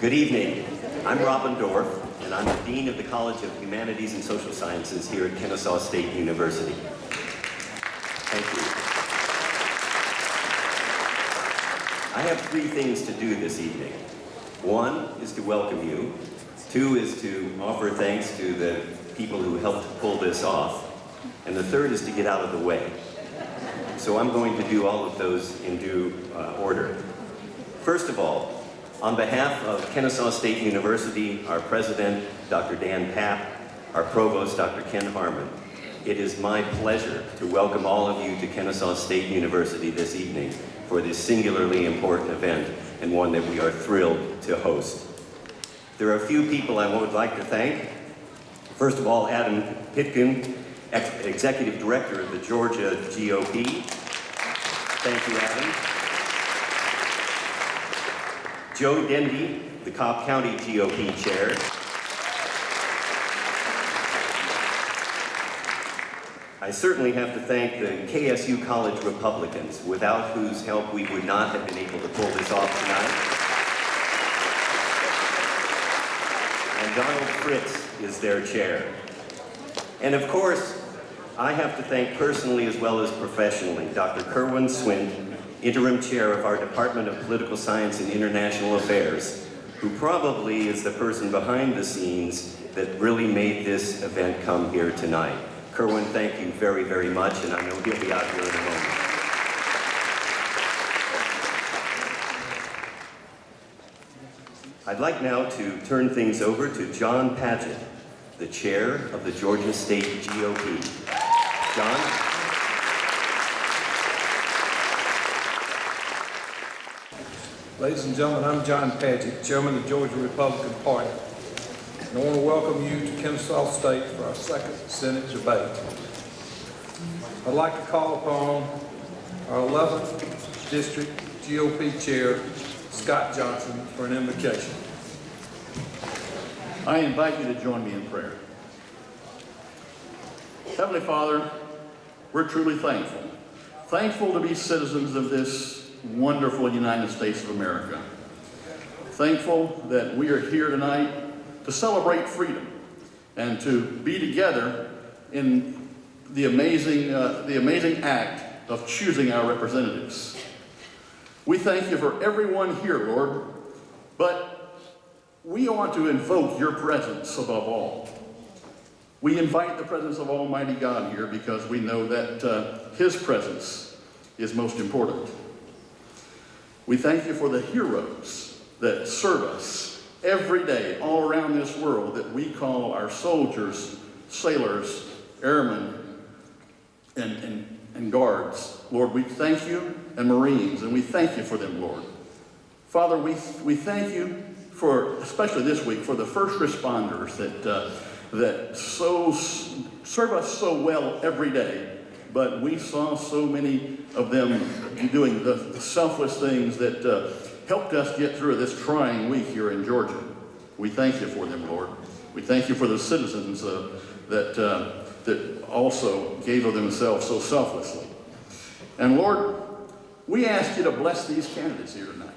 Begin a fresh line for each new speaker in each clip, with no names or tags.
Good evening. I'm Robin Dorff, and I'm the Dean of the College of Humanities and Social Sciences here at Kennesaw State University. Thank you. I have three things to do this evening. One is to welcome you. Two is to offer thanks to the people who helped pull this off. And the third is to get out of the way. So I'm going to do all of those in due order. First of all, on behalf of Kennesaw State University, our president, Dr. Dan Papp, our provost, Dr. Ken Harmon, it is my pleasure to welcome all of you to Kennesaw State University this evening for this singularly important event and one that we are thrilled to host. There are a few people I would like to thank. First of all, Adam Pitkin, Executive Director of the Georgia GOP. Thank you, Adam. Joe Dendy, the Cobb County GOP Chair. I certainly have to thank the KSU College Republicans, without whose help we would not have been able to pull this off tonight. And Donald Fritz is their chair. And of course, I have to thank personally as well as professionally Dr. Kerwin Swint, Interim Chair of our Department of Political Science and International Affairs, who probably is the person behind the scenes that really made this event come here tonight. Kerwin, thank you very, very much, and I know he'll be out here in a moment. I'd like now to turn things over to John Padgett, the Chair of the Georgia State GOP. John?
Ladies and gentlemen, I'm John Padgett, Chairman of the Georgia Republican Party, and I want to welcome you to Kennesaw State for our second Senate debate. I'd like to call upon our 11th District GOP Chair, Scott Johnson, for an invocation.
I invite you to join me in prayer. Heavenly Father, we're truly thankful. Thankful to be citizens of this wonderful United States of America. Thankful that we are here tonight to celebrate freedom and to be together in the amazing act of choosing our representatives. We thank you for everyone here, Lord, but we want to invoke your presence above all. We invite the presence of Almighty God here because we know that his presence is most important. We thank you for the heroes that serve us every day all around this world that we call our soldiers, sailors, airmen, and guards. Lord, we thank you, and Marines, and we thank you for them, Lord. Father, we thank you for, especially this week, for the first responders that serve us so well every day, but we saw so many of them doing the selfless things that helped us get through this trying week here in Georgia. We thank you for them, Lord. We thank you for the citizens that also gave of themselves so selflessly. And Lord, we ask you to bless these candidates here tonight.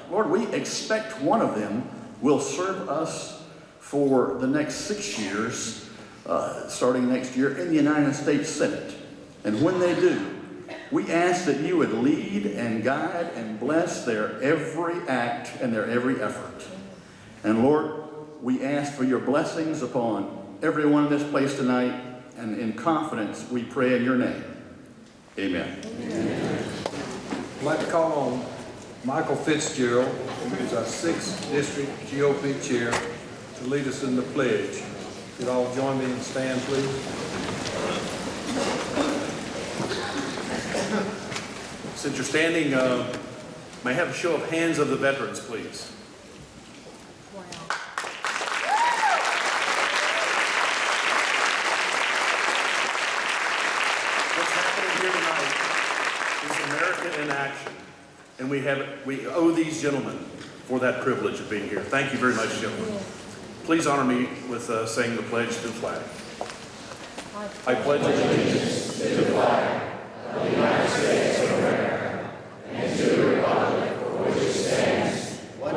Lord, we expect one of them will serve us for the next 6 years, starting next year, in the United States Senate. And when they do, we ask that you would lead and guide and bless their every act and their every effort. And Lord, we ask for your blessings upon everyone in this place tonight, and in confidence we pray in your name. Amen.
Amen. I'd like to call on Michael Fitzgerald, who is our 6th District GOP Chair, to lead us in the pledge. Could all join me and stand, please?
Since you're standing, may I have a show of hands of the veterans, please?
Wow.
What's happening here tonight is America in action, and we owe these gentlemen for that privilege of being here. Thank you very much, gentlemen. Please honor me with saying the pledge to the flag. I pledge allegiance
to the flag of the United States of America and to the republic for which it stands, one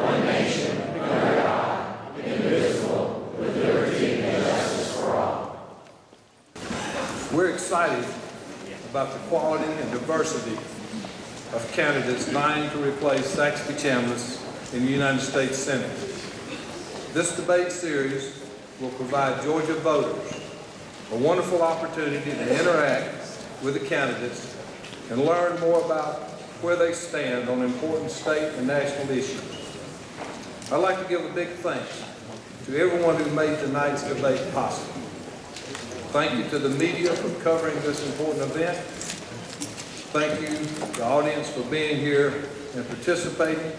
excited about the quality and diversity of candidates vying to replace Saxby Chambliss in the United States Senate. This debate series will provide Georgia voters a wonderful opportunity to interact with the candidates and learn more about where they stand on important state and national issues. I'd like to give a big thanks to everyone who made tonight's debate possible. Thank you to the media for covering this important event. Thank you to the audience for being here and participating.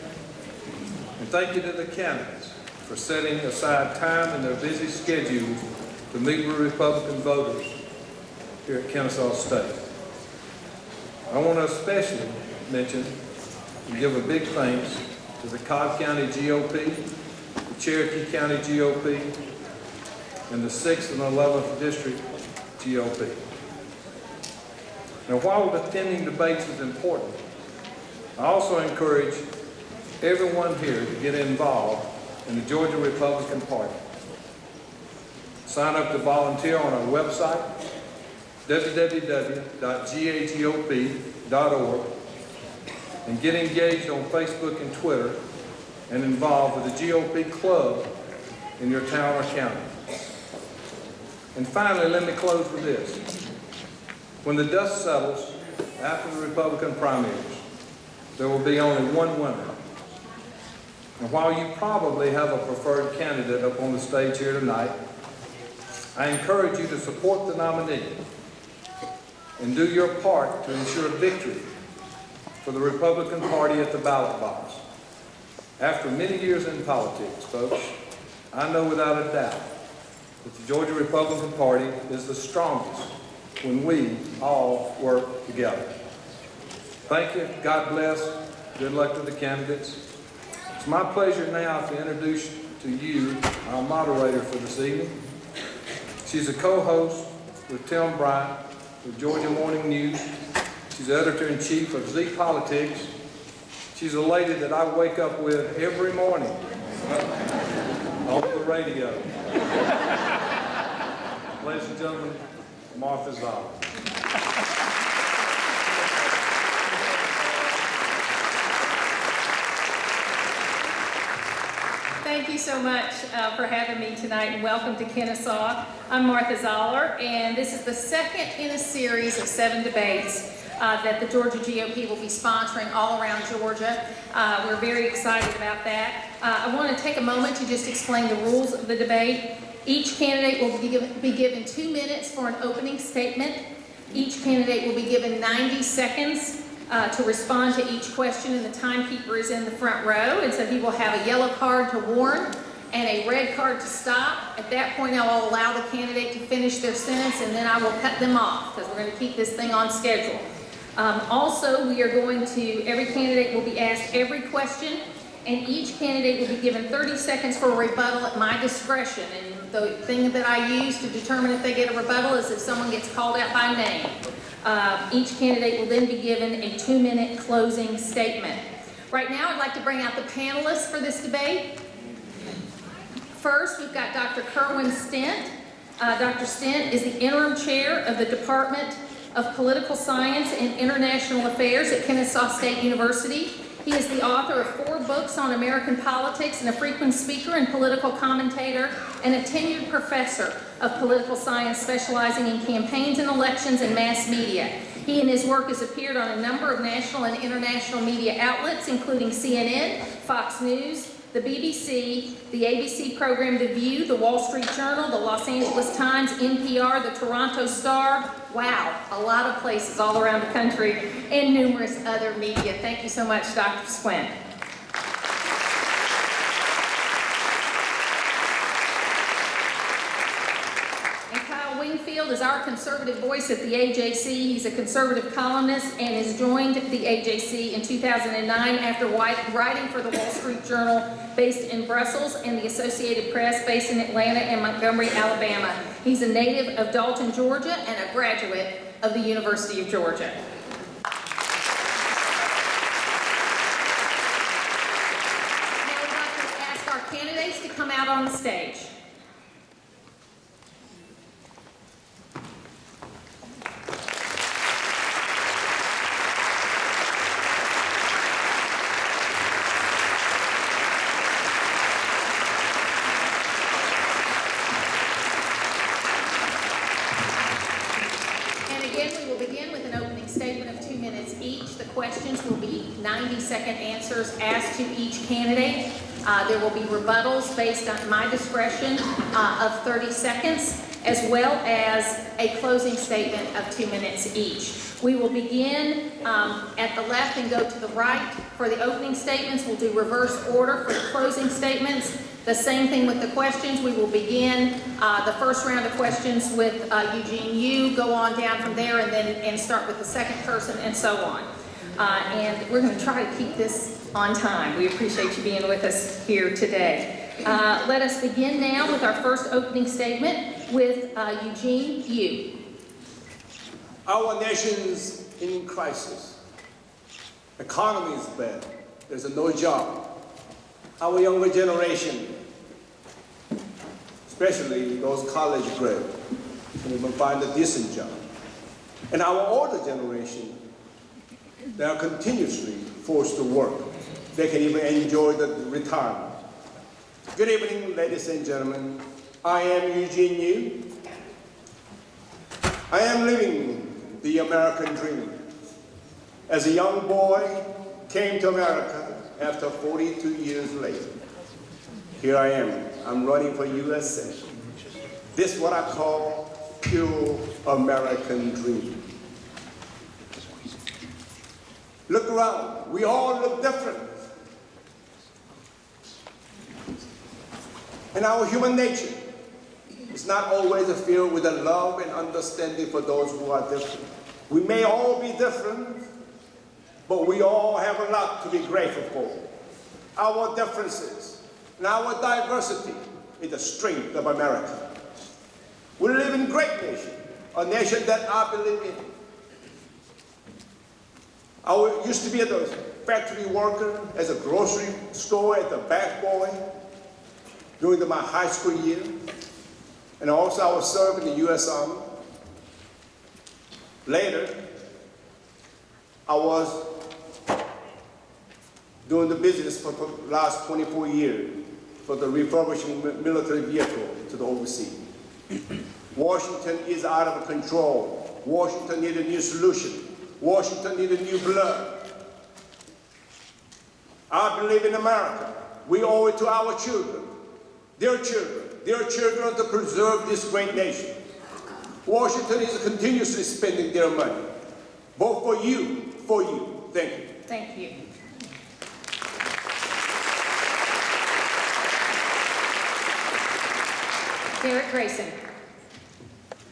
And thank you to the candidates for setting aside time in their busy schedules to meet with Republican voters here at Kennesaw State. I want to especially mention and give a big thanks to the Cobb County GOP, the Cherokee County GOP, and the 6th and 11th District GOP. Now, while attending debates is important, I also encourage everyone here to get involved in the Georgia Republican Party. Sign up to volunteer on our website, www.gagop.org, and get engaged on Facebook and Twitter and involved with the GOP club in your town or county. And finally, let me close with this. When the dust settles after the Republican primaries, there will be only one winner. And while you probably have a preferred candidate up on the stage here tonight, I encourage you to support the nominee and do your part to ensure victory for the Republican Party at the ballot box. After many years in politics, folks, I know without a doubt that the Georgia Republican Party is the strongest when we all work together. Thank you. God bless. Good luck to the candidates. It's my pleasure now to introduce to you our moderator for this evening. She's a co-host with Tim Bryant with Georgia Morning News. She's editor-in-chief of Z Politics. She's a lady that I wake up with every morning on the radio. Ladies and gentlemen, Martha Zoller.
Thank you so much for having me tonight, and welcome to Kennesaw. I'm Martha Zoller, and this is the second in a series of 7 debates that the Georgia GOP will be sponsoring all around Georgia. We're very excited about that. I want to take a moment to just explain the rules of the debate. Each candidate will be given 2 minutes for an opening statement. Each candidate will be given 90 seconds to respond to each question, and the timekeeper is in the front row, and so he will have a yellow card to warn and a red card to stop. At that point, I will allow the candidate to finish their sentence, and then I will cut them off because we're going to keep this thing on schedule. Also, we are going to, every candidate will be asked every question, and each candidate will be given 30 seconds for a rebuttal at my discretion. And the thing that I use to determine if they get a rebuttal is if someone gets called out by name. Each candidate will then be given a 2-minute closing statement. Right now, I'd like to bring out the panelists for this debate. First, we've got Dr. Kerwin Stent. Dr. Stent is the interim chair of the Department of Political Science and International Affairs at Kennesaw State University. He is the author of 4 books on American politics and a frequent speaker and political commentator, and a tenured professor of political science specializing in campaigns and elections and mass media. He and his work has appeared on a number of national and international media outlets, including CNN, Fox News, the BBC, the ABC program The View, the Wall Street Journal, the Los Angeles Times, NPR, the Toronto Star. Wow, a lot of places all around the country, and numerous other media. Thank you so much, Dr. Squint. Wingfield is our conservative voice at the AJC. He's a conservative columnist and has joined the AJC in 2009 after writing for the Wall Street Journal based in Brussels and the Associated Press based in Atlanta and Montgomery, Alabama. He's a native of Dalton, Georgia, and a graduate of the University of Georgia. Now we'd like to ask our candidates to come out on the stage. 90-second answers as to each candidate. There will be rebuttals based on my discretion of 30 seconds, as well as a closing statement of 2 minutes each. We will begin at the left and go to the right for the opening statements. We'll do reverse order for the closing statements. The same thing with the questions. We will begin the first round of questions with Eugene Yu, go on down from there, and start with the second person, and so on. And we're going to try to keep this on time. We appreciate you being with us here today. Let us begin now with our first opening statement with Eugene Yu.
Our nation's in crisis. Economy is bad. There's no job. Our younger generation, especially those college grads, can even find a decent job. And our older generation, they are continuously forced to work. They can even enjoy the retirement. Good evening, ladies and gentlemen. I am Eugene Yu. I am living the American dream. As a young boy, came to America after 42 years later. Here I am. I'm running for USA. This is what I call pure American dream. Look around. We all look different. And our human nature is not always filled with a love and understanding for those who are different. We may all be different, but we all have a lot to be grateful for. Our differences and our diversity is the strength of America. We live in a great nation, a nation that I believe in. I used to be a factory worker, as a grocery store at the back boy during my high school year. And also I was serving in the U.S. Army. Later, I was doing the business for the last 24 years for the refurbishing military vehicle to the overseas. Washington is out of control. Washington needs a new solution. Washington needs a new blood. I believe in America. We owe it to our children, their children to preserve this great nation. Washington is continuously spending their money. Vote for you, for you. Thank you.
Thank you. Derek Grayson.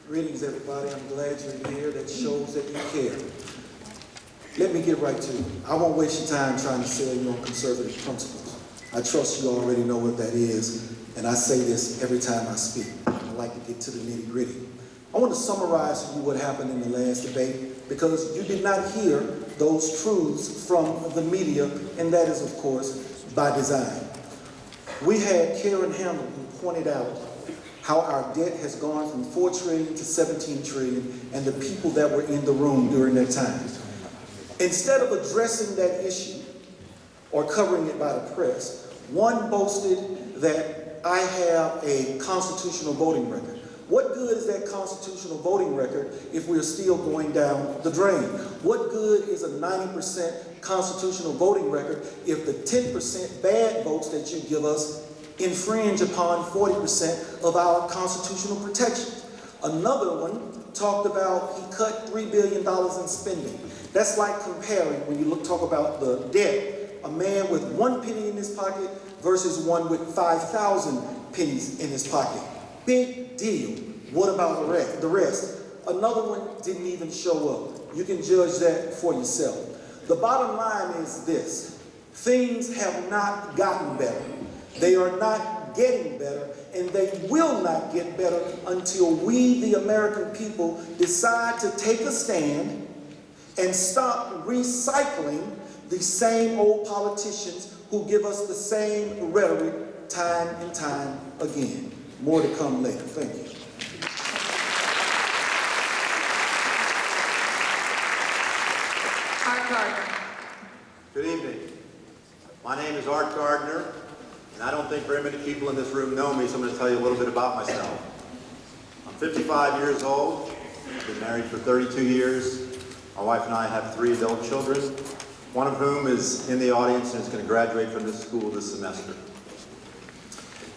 Greetings, everybody. I'm glad you're here. That shows that you care. Let me get right to it. I won't waste your time trying to sell you on conservative principles. I trust you already know what that is, and I say this every time I speak. I like to get to the nitty-gritty. I want to summarize for you what happened in the last debate, because you did not hear those truths from the media, and that is, of course, by design. We had Karen Hamel who pointed out how our debt has gone from $4 trillion to $17 trillion, and the people that were in the room during that time. Instead of addressing that issue or covering it by the press, one boasted that I have a constitutional voting record. What good is that constitutional voting record if we're still going down the drain? What good is a 90% constitutional voting record if the 10% bad votes that you give us infringe upon 40% of our constitutional protections? Another one talked about he cut $3 billion in spending. That's like comparing, when you talk about the debt, a man with 1 penny in his pocket versus one with 5,000 pennies in his pocket. Big deal. What about the rest? Another one didn't even show up. You can judge that for yourself. The bottom line is this: things have not gotten better. They are not getting better, and they will not get better until we, the American people, decide to take a stand and stop recycling the same old politicians who give us the same rhetoric time and time again. More to come later. Thank you.
Art Gardner.
Good evening. My name is Art Gardner, and I don't think very many people in this room know me, so I'm going to tell you a little bit about myself. I'm 55 years old, been married for 32 years. My wife and I have 3 adult children. one of whom is in the audience and is going to graduate from this school this semester.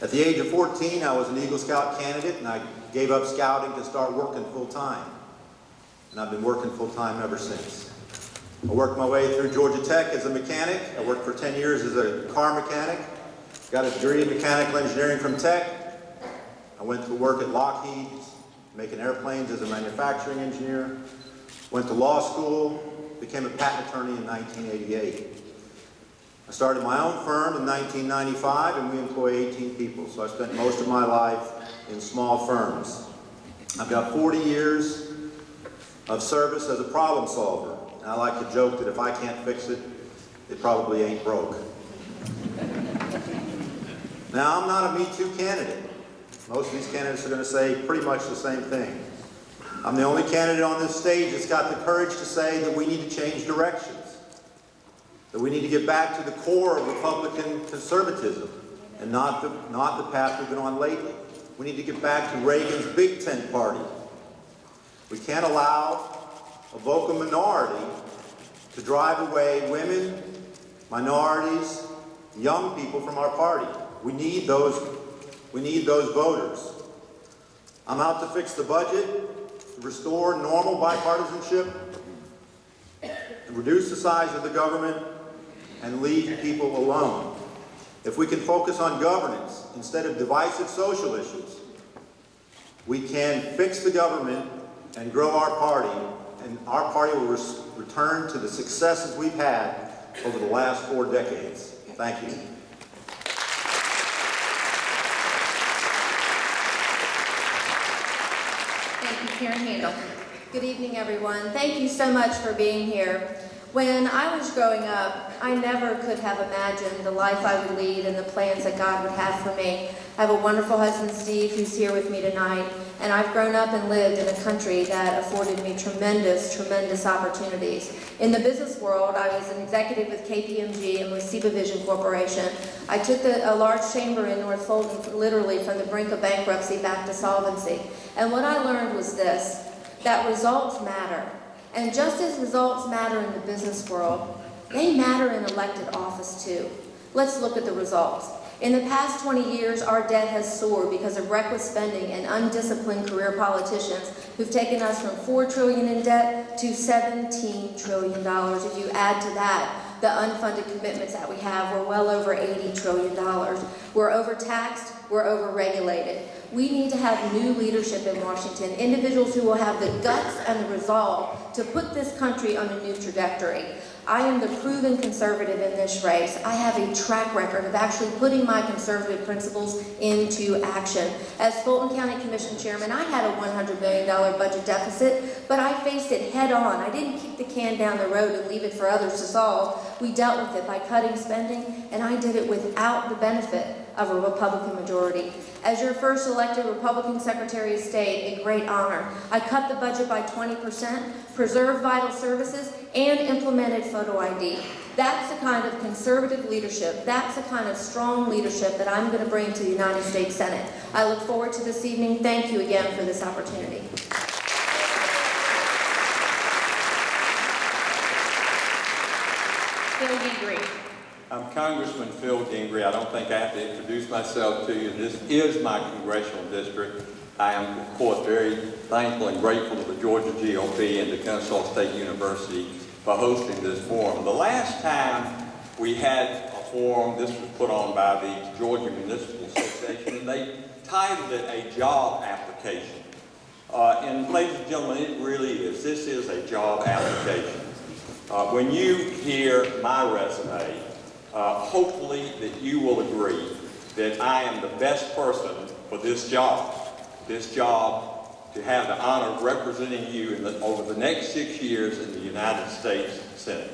At the age of 14, I was an Eagle Scout candidate, and I gave up scouting to start working full-time. And I've been working full-time ever since. I worked my way through Georgia Tech as a mechanic. I worked for 10 years as a car mechanic. Got a degree in mechanical engineering from Tech. I went to work at Lockheed, making airplanes as a manufacturing engineer. Went to law school, became a patent attorney in 1988. I started my own firm in 1995, and we employ 18 people, so I spent most of my life in small firms. I've got 40 years of service as a problem solver, and I like to joke that if I can't fix it, it probably ain't broke. Now, I'm not a Me Too candidate. Most of these candidates are going to say pretty much the same thing. I'm the only candidate on this stage that's got the courage to say that we need to change directions, that we need to get back to the core of Republican conservatism and not the path we've been on lately. We need to get back to Reagan's Big Tent Party. We can't allow a vocal minority to drive away women, minorities, young people from our party. We need those voters. I'm out to fix the budget, to restore normal bipartisanship, to reduce the size of the government, and leave people alone. If we can focus on governance instead of divisive social issues, we can fix the government and grow our party, and our party will return to the successes we've had over the last 4 decades. Thank you.
Thank you, Karen Handel. Good evening, everyone. Thank you so much for being here. When I was growing up, I never could have imagined the life I would lead and the plans that God would have for me. I have a wonderful husband, Steve, who's here with me tonight, and I've grown up and lived in a country that afforded me tremendous, tremendous opportunities. In the business world, I was an executive with KPMG and with Seba Vision Corporation. I took a large chamber in North Fulton, literally from the brink of bankruptcy back to solvency. And what I learned was this, that results matter. And just as results matter in the business world, they matter in elected office too. Let's look at the results. In the past 20 years, our debt has soared because of reckless spending and undisciplined career politicians who've taken us from $4 trillion in debt to $17 trillion. If you add to that the unfunded commitments that we have, we're well over $80 trillion. We're overtaxed, we're overregulated. We need to have new leadership in Washington, individuals who will have the guts and the resolve to put this country on a new trajectory. I am the proven conservative in this race. I have a track record of actually putting my conservative principles into action. As Fulton County Commission Chairman, I had a $100 million budget deficit, but I faced it head on. I didn't kick the can down the road and leave it for others to solve. We dealt with it by cutting spending, and I did it without the benefit of a Republican majority. As your first elected Republican Secretary of State, a great honor, I cut the budget by 20%, preserved vital services, and implemented photo ID. That's the kind of conservative leadership, that's the kind of strong leadership that I'm going to bring to the United States Senate. I look forward to this evening. Thank you again for this opportunity.
Phil Gingrich.
I'm Congressman Phil Gingrich. I don't think I have to introduce myself to you. This is my congressional district. I am, of course, very thankful and grateful to the Georgia GOP and to Kennesaw State University for hosting this forum. The last time we had a forum, this was put on by the Georgia Municipal Association, and they titled it a job application. And ladies and gentlemen, it really is. This is a job application. When you hear my resume, hopefully that you will agree that I am the best person for this job to have the honor of representing you over the next 6 years in the United States Senate.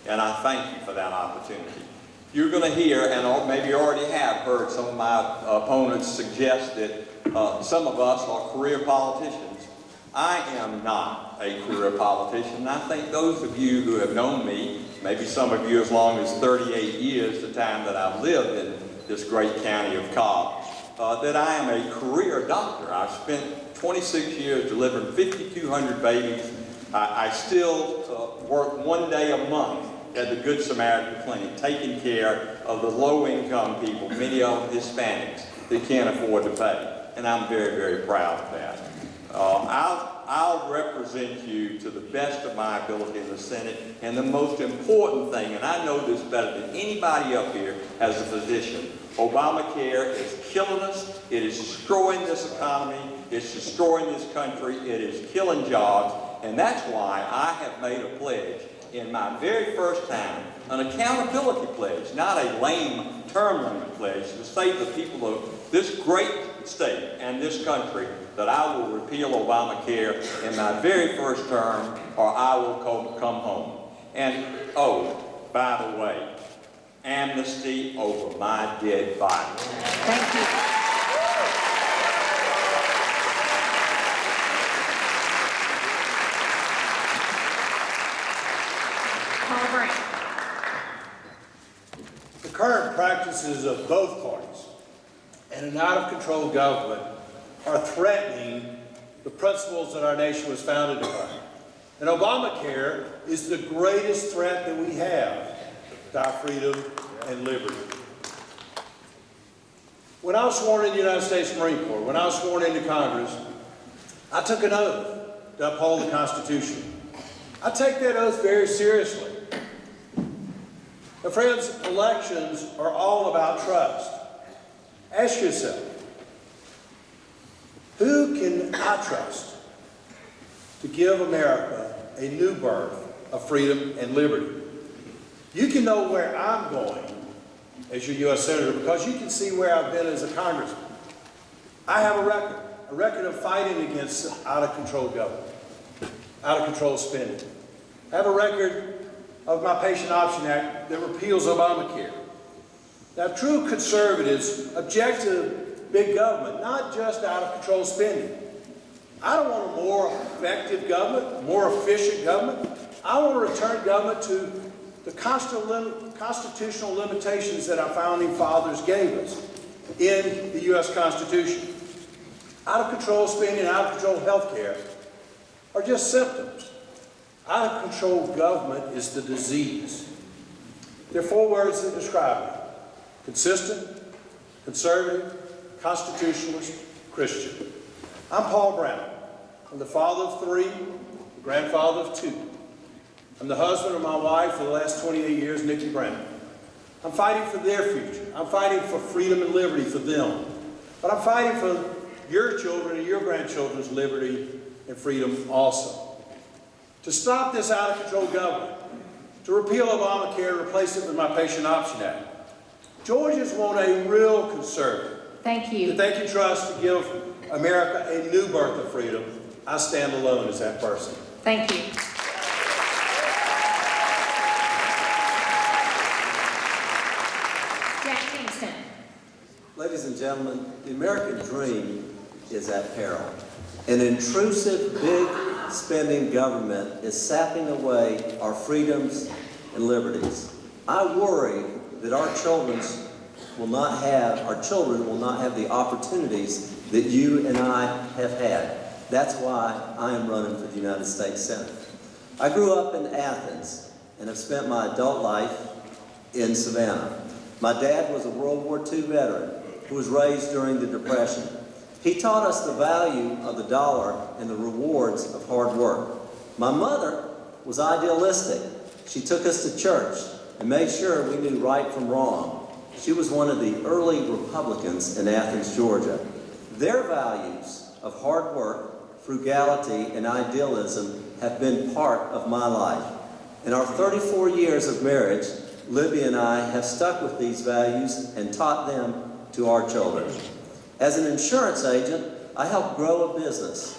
And I thank you for that opportunity. You're going to hear, and maybe you already have heard some of my opponents suggest that some of us are career politicians. I am not a career politician. I think those of you who have known me, maybe some of you as long as 38 years, the time that I've lived in this great county of Cobb, that I am a career doctor. I've spent 26 years delivering 5,200 babies. I still work 1 day a month at the Good Samaritan Clinic, taking care of the low-income people, many of them Hispanics, that can't afford to pay. And I'm very, very proud of that. I'll represent you to the best of my ability in the Senate. And the most important thing, and I know this better than anybody up here as a physician, Obamacare is killing us. It is destroying this economy. It's destroying this country. It is killing jobs. And that's why I have made a pledge in my very first time, an accountability pledge, not a lame term limit pledge, to say to the people of this great state and this country that I will repeal Obamacare in my very first term, or I will come home. And, oh, by the way, amnesty over my dead body.
Thank you. Paul Brown.
The current practices of both parties and an out-of-control government are threatening the principles that our nation was founded upon. And Obamacare is the greatest threat that we have to our freedom and liberty. When I was sworn in the United States Marine Corps, when I was sworn into Congress, I took an oath to uphold the Constitution. I take that oath very seriously. Now, friends, elections are all about trust. Ask yourself, who can I trust to give America a new birth of freedom and liberty? You can know where I'm going as your U.S. Senator because you can see where I've been as a congressman. I have a record of fighting against out-of-control government, out-of-control spending. I have a record of my Patient Option Act that repeals Obamacare. Now, true conservatives object to big government, not just out-of-control spending. I don't want a more effective government, more efficient government. I want to return government to the constitutional limitations that our founding fathers gave us in the U.S. Constitution. Out-of-control spending and out-of-control health care are just symptoms. Out-of-control government is the disease. There are 4 words that describe it: consistent, conservative, constitutionalist, Christian. I'm Paul Brown. I'm the father of 3, the grandfather of 2. I'm the husband of my wife for the last 28 years, Nikki Brown. I'm fighting for their future. I'm fighting for freedom and liberty for them. But I'm fighting for your children and your grandchildren's liberty and freedom also. To stop this out-of-control government, to repeal Obamacare and replace it with my Patient Option Act. Georgians want a real conservative
Thank you.
that they can trust to give America a new birth of freedom. I stand alone as that person.
Thank you. Jack Kingston.
Ladies and gentlemen, the American dream is at peril. An intrusive, big spending government is sapping away our freedoms and liberties. I worry that our children will not have the opportunities that you and I have had. That's why I am running for the United States Senate. I grew up in Athens and have spent my adult life in Savannah. My dad was a World War II veteran who was raised during the Depression. He taught us the value of the dollar and the rewards of hard work. My mother was idealistic. She took us to church and made sure we knew right from wrong. She was one of the early Republicans in Athens, Georgia. Their values of hard work, frugality, and idealism have been part of my life. In our 34 years of marriage, Libby and I have stuck with these values and taught them to our children. As an insurance agent, I help grow a business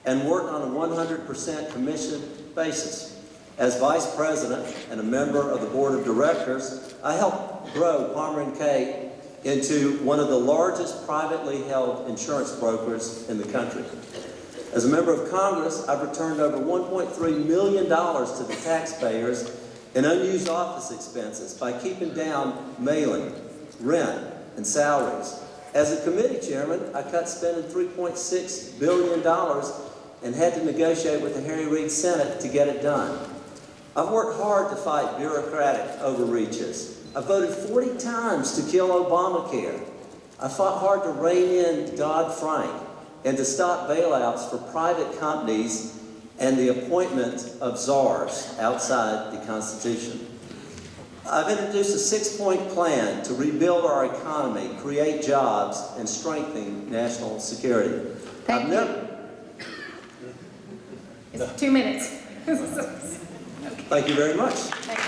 and work on a 100% commission basis. As vice president and a member of the board of directors, I help grow Palmer & Kay into one of the largest privately held insurance brokers in the country. As a member of Congress, I've returned over $1.3 million to the taxpayers in unused office expenses by keeping down mailing, rent, and salaries. As a committee chairman, I cut spending $3.6 billion and had to negotiate with the Harry Reid Senate to get it done. I've worked hard to fight bureaucratic overreaches. I voted 40 times to kill Obamacare. I fought hard to rein in Dodd-Frank and to stop bailouts for private companies and the appointment of czars outside the Constitution. I've introduced a 6-point plan to rebuild our economy, create jobs, and strengthen national security.
Thank you. It's 2 minutes.
Thank you very much.
Thank you.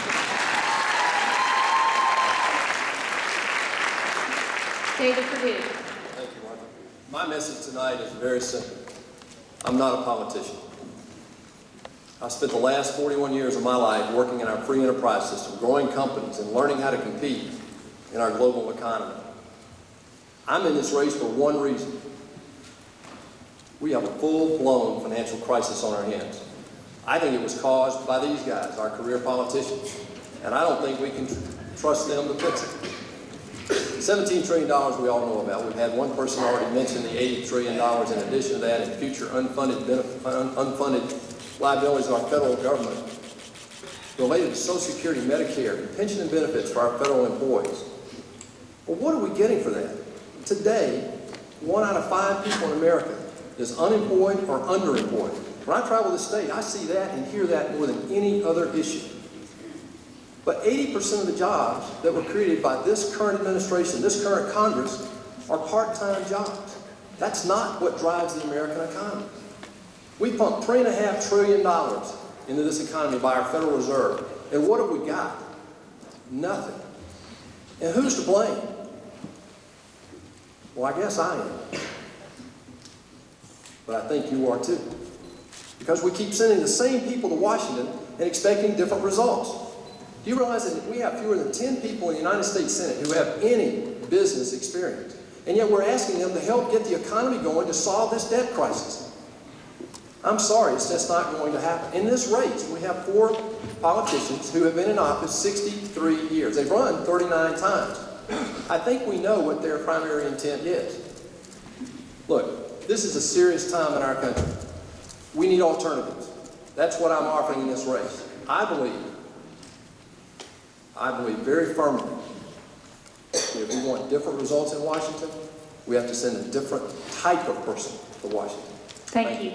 David Perdue.
Thank you, Martha. My message tonight is very simple. I'm not a politician. I've spent the last 41 years of my life working in our free enterprise system, growing companies and learning how to compete in our global economy. I'm in this race for one reason. We have a full-blown financial crisis on our hands. I think it was caused by these guys, our career politicians, and I don't think we can trust them to fix it. $17 trillion we all know about. We've had one person already mention the $80 trillion in addition to that in future unfunded liabilities of our federal government related to Social Security, Medicare, pension and benefits for our federal employees. Well, what are we getting for that? Today, 1 out of 5 people in America is unemployed or underemployed. When I travel the state, I see that and hear that more than any other issue. But 80% of the jobs that were created by this current administration, this current Congress, are part-time jobs. That's not what drives the American economy. We pumped $3.5 trillion into this economy by our Federal Reserve. And what have we got? Nothing. And who's to blame? Well, I guess I am. But I think you are too. Because we keep sending the same people to Washington and expecting different results. Do you realize that we have fewer than 10 people in the United States Senate who have any business experience? And yet we're asking them to help get the economy going to solve this debt crisis. I'm sorry, it's just not going to happen. In this race, we have 4 politicians who have been in office 63 years. They've run 39 times. I think we know what their primary intent is. Look, this is a serious time in our country. We need alternatives. That's what I'm offering in this race. I believe very firmly that if we want different results in Washington, we have to send a different type of person to Washington.
Thank you.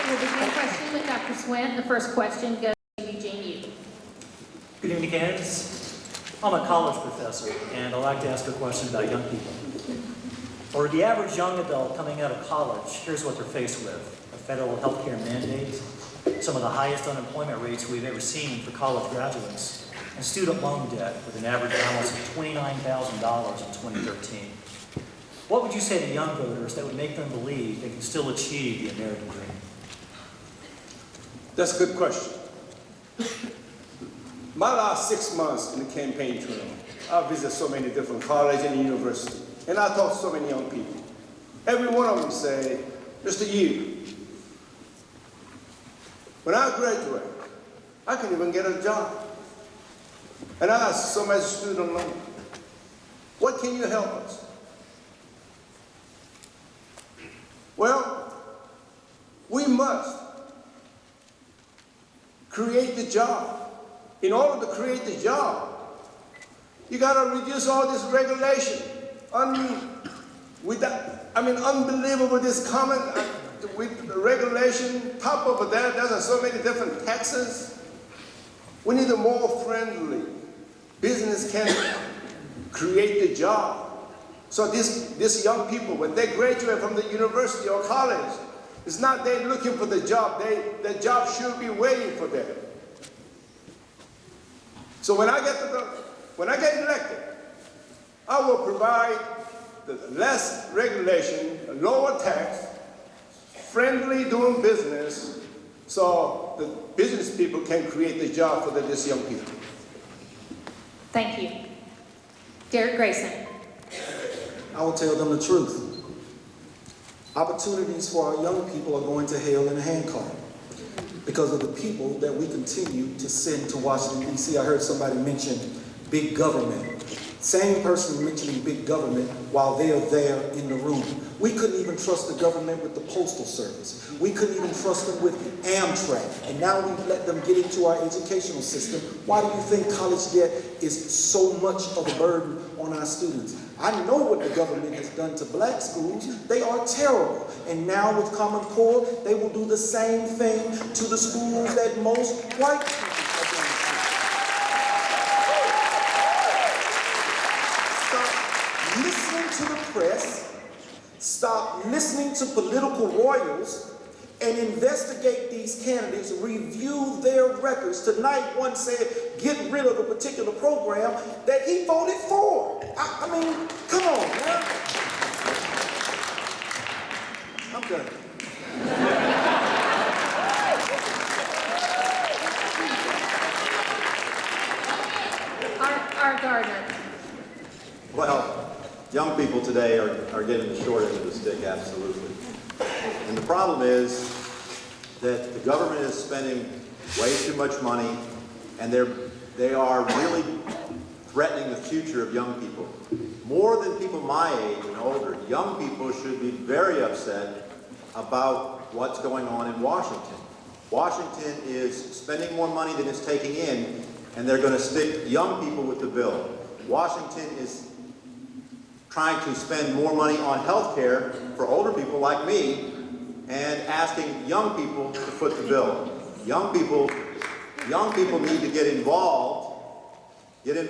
We'll begin questioning with Dr. Swint. The first question goes to Eugene Yu.
Good evening, candidates. I'm a college professor, and I'd like to ask a question about young people. For the average young adult coming out of college, here's what they're faced with. A federal health care mandate, some of the highest unemployment rates we've ever seen for college graduates, and student loan debt with an average balance of $29,000 in 2013. What would you say to young voters that would make them believe they can still achieve the American dream?
That's a good question. My last 6 months in the campaign trail, I visited so many different colleges and universities, and I talked to so many young people. Every one of them say, Mr. Yu, when I graduate, I can't even get a job. And I ask so much student loan, what can you help us? Well, we must create the job. In order to create the job, you got to reduce all this regulation. Unbelievable, this comment with regulation. Top of that, there's so many different taxes. We need a more friendly business can create the job. So these young people, when they graduate from the university or college, it's not they looking for the job. The job should be waiting for them. So when I get elected, I will provide the less regulation, lower tax, friendly doing business, so the business people can create the job for these young people.
Thank you. Derek Grayson.
I will tell them the truth. Opportunities for our young people are going to hell in a handcart because of the people that we continue to send to Washington, D.C. I heard somebody mention big government. Same person mentioning big government while they're there in the room. We couldn't even trust the government with the postal service. We couldn't even trust them with Amtrak. And now we've let them get into our educational system. Why do you think college debt is so much of a burden on our students? I know what the government has done to black schools. They are terrible. And now with Common Core, they will do the same thing to the schools that most white people are going to. Stop listening to the press. Stop listening to political royals and investigate these candidates, review their records. Tonight, one said, get rid of a particular program that he voted for. I mean, come on, man. I'm done.
Art Gardner.
Well, young people today are getting the short end of the stick, absolutely. And the problem is that the government is spending way too much money, and they are really threatening the future of young people. More than people my age and older, young people should be very upset about what's going on in Washington. Washington is spending more money than it's taking in, and they're going to stick young people with the bill. Washington is trying to spend more money on health care for older people like me and asking young people to foot the bill. Young people need to get involved in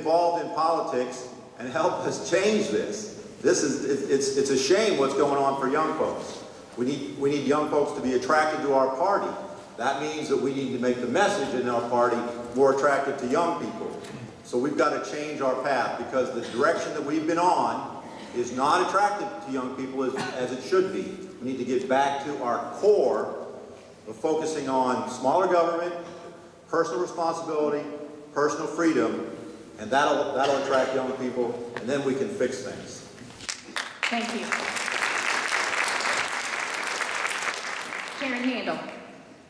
politics and help us change this. It's a shame what's going on for young folks. We need young folks to be attracted to our party. That means that we need to make the message in our party more attractive to young people. So we've got to change our path, because the direction that we've been on is not attractive to young people as it should be. We need to get back to our core of focusing on smaller government, personal responsibility, personal freedom, and that'll attract young people, and then we can fix things.
Thank you. Karen Handel.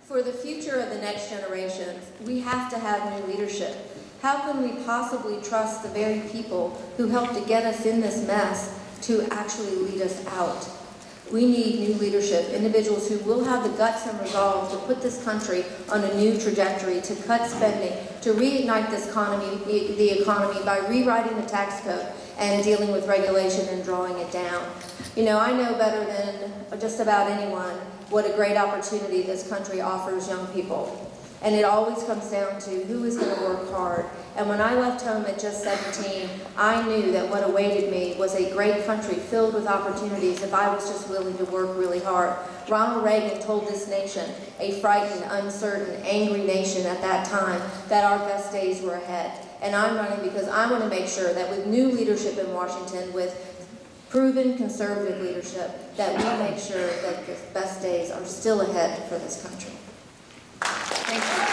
For the future of the next generation, we have to have new leadership. How can we possibly trust the very people who helped to get us in this mess to actually lead us out? We need new leadership, individuals who will have the guts and resolve to put this country on a new trajectory, to cut spending, to reignite this the economy by rewriting the tax code and dealing with regulation and drawing it down. You know, I know better than just about anyone what a great opportunity this country offers young people. And it always comes down to who is going to work hard. And when I left home at just 17, I knew that what awaited me was a great country filled with opportunities if I was just willing to work really hard. Ronald Reagan told this nation, a frightened, uncertain, angry nation at that time, that our best days were ahead. And I'm running because I want to make sure that with new leadership in Washington, with proven conservative leadership, that we make sure that the best days are still ahead for this country.
Thank you.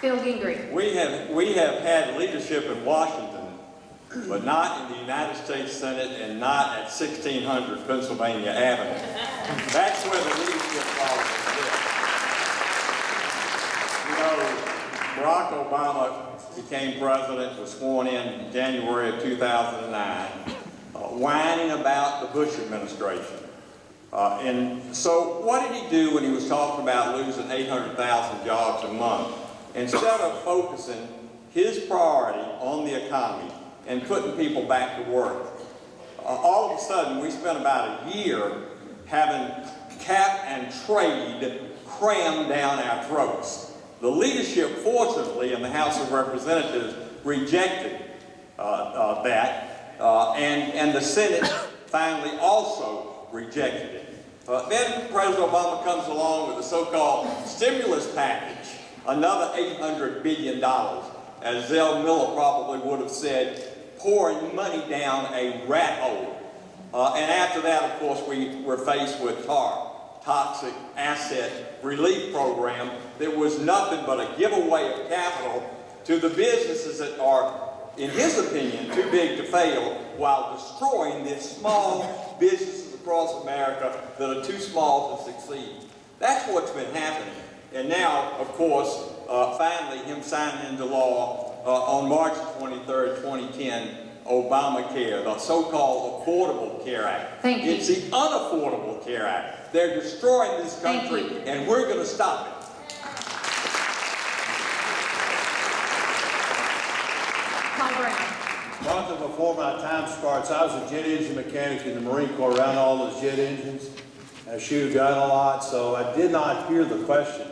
Phil Gingrey.
We have had leadership in Washington, but not in the United States Senate and not at 1600 Pennsylvania Avenue. That's where the leadership problem is. You know, Barack Obama became president, was sworn in January of 2009, whining about the Bush administration. And so what did he do when he was talking about losing 800,000 jobs a month? Instead of focusing his priority on the economy and putting people back to work, all of a sudden we spent about a year having cap and trade crammed down our throats. The leadership, fortunately, in the House of Representatives rejected that, and the Senate finally also rejected it. Then President Obama comes along with the so-called stimulus package, another $800 billion, as Zell Miller probably would have said, pouring money down a rat hole. And after that, of course, we were faced with TARP, Toxic Asset Relief Program, that was nothing but a giveaway of capital to the businesses that are, in his opinion, too big to fail, while destroying the small businesses across America that are too small to succeed. That's what's been happening. And now, of course, finally, him signing into law on March 23rd, 2010, Obamacare, the so-called Affordable Care Act.
Thank you.
It's the Unaffordable Care Act. They're destroying this country,
Thank you.
and we're going to stop it.
Paul Brown.
Martha, before my time starts, I was a jet engine mechanic in the Marine Corps around all those jet engines. I shoot a gun a lot, so I did not hear the question.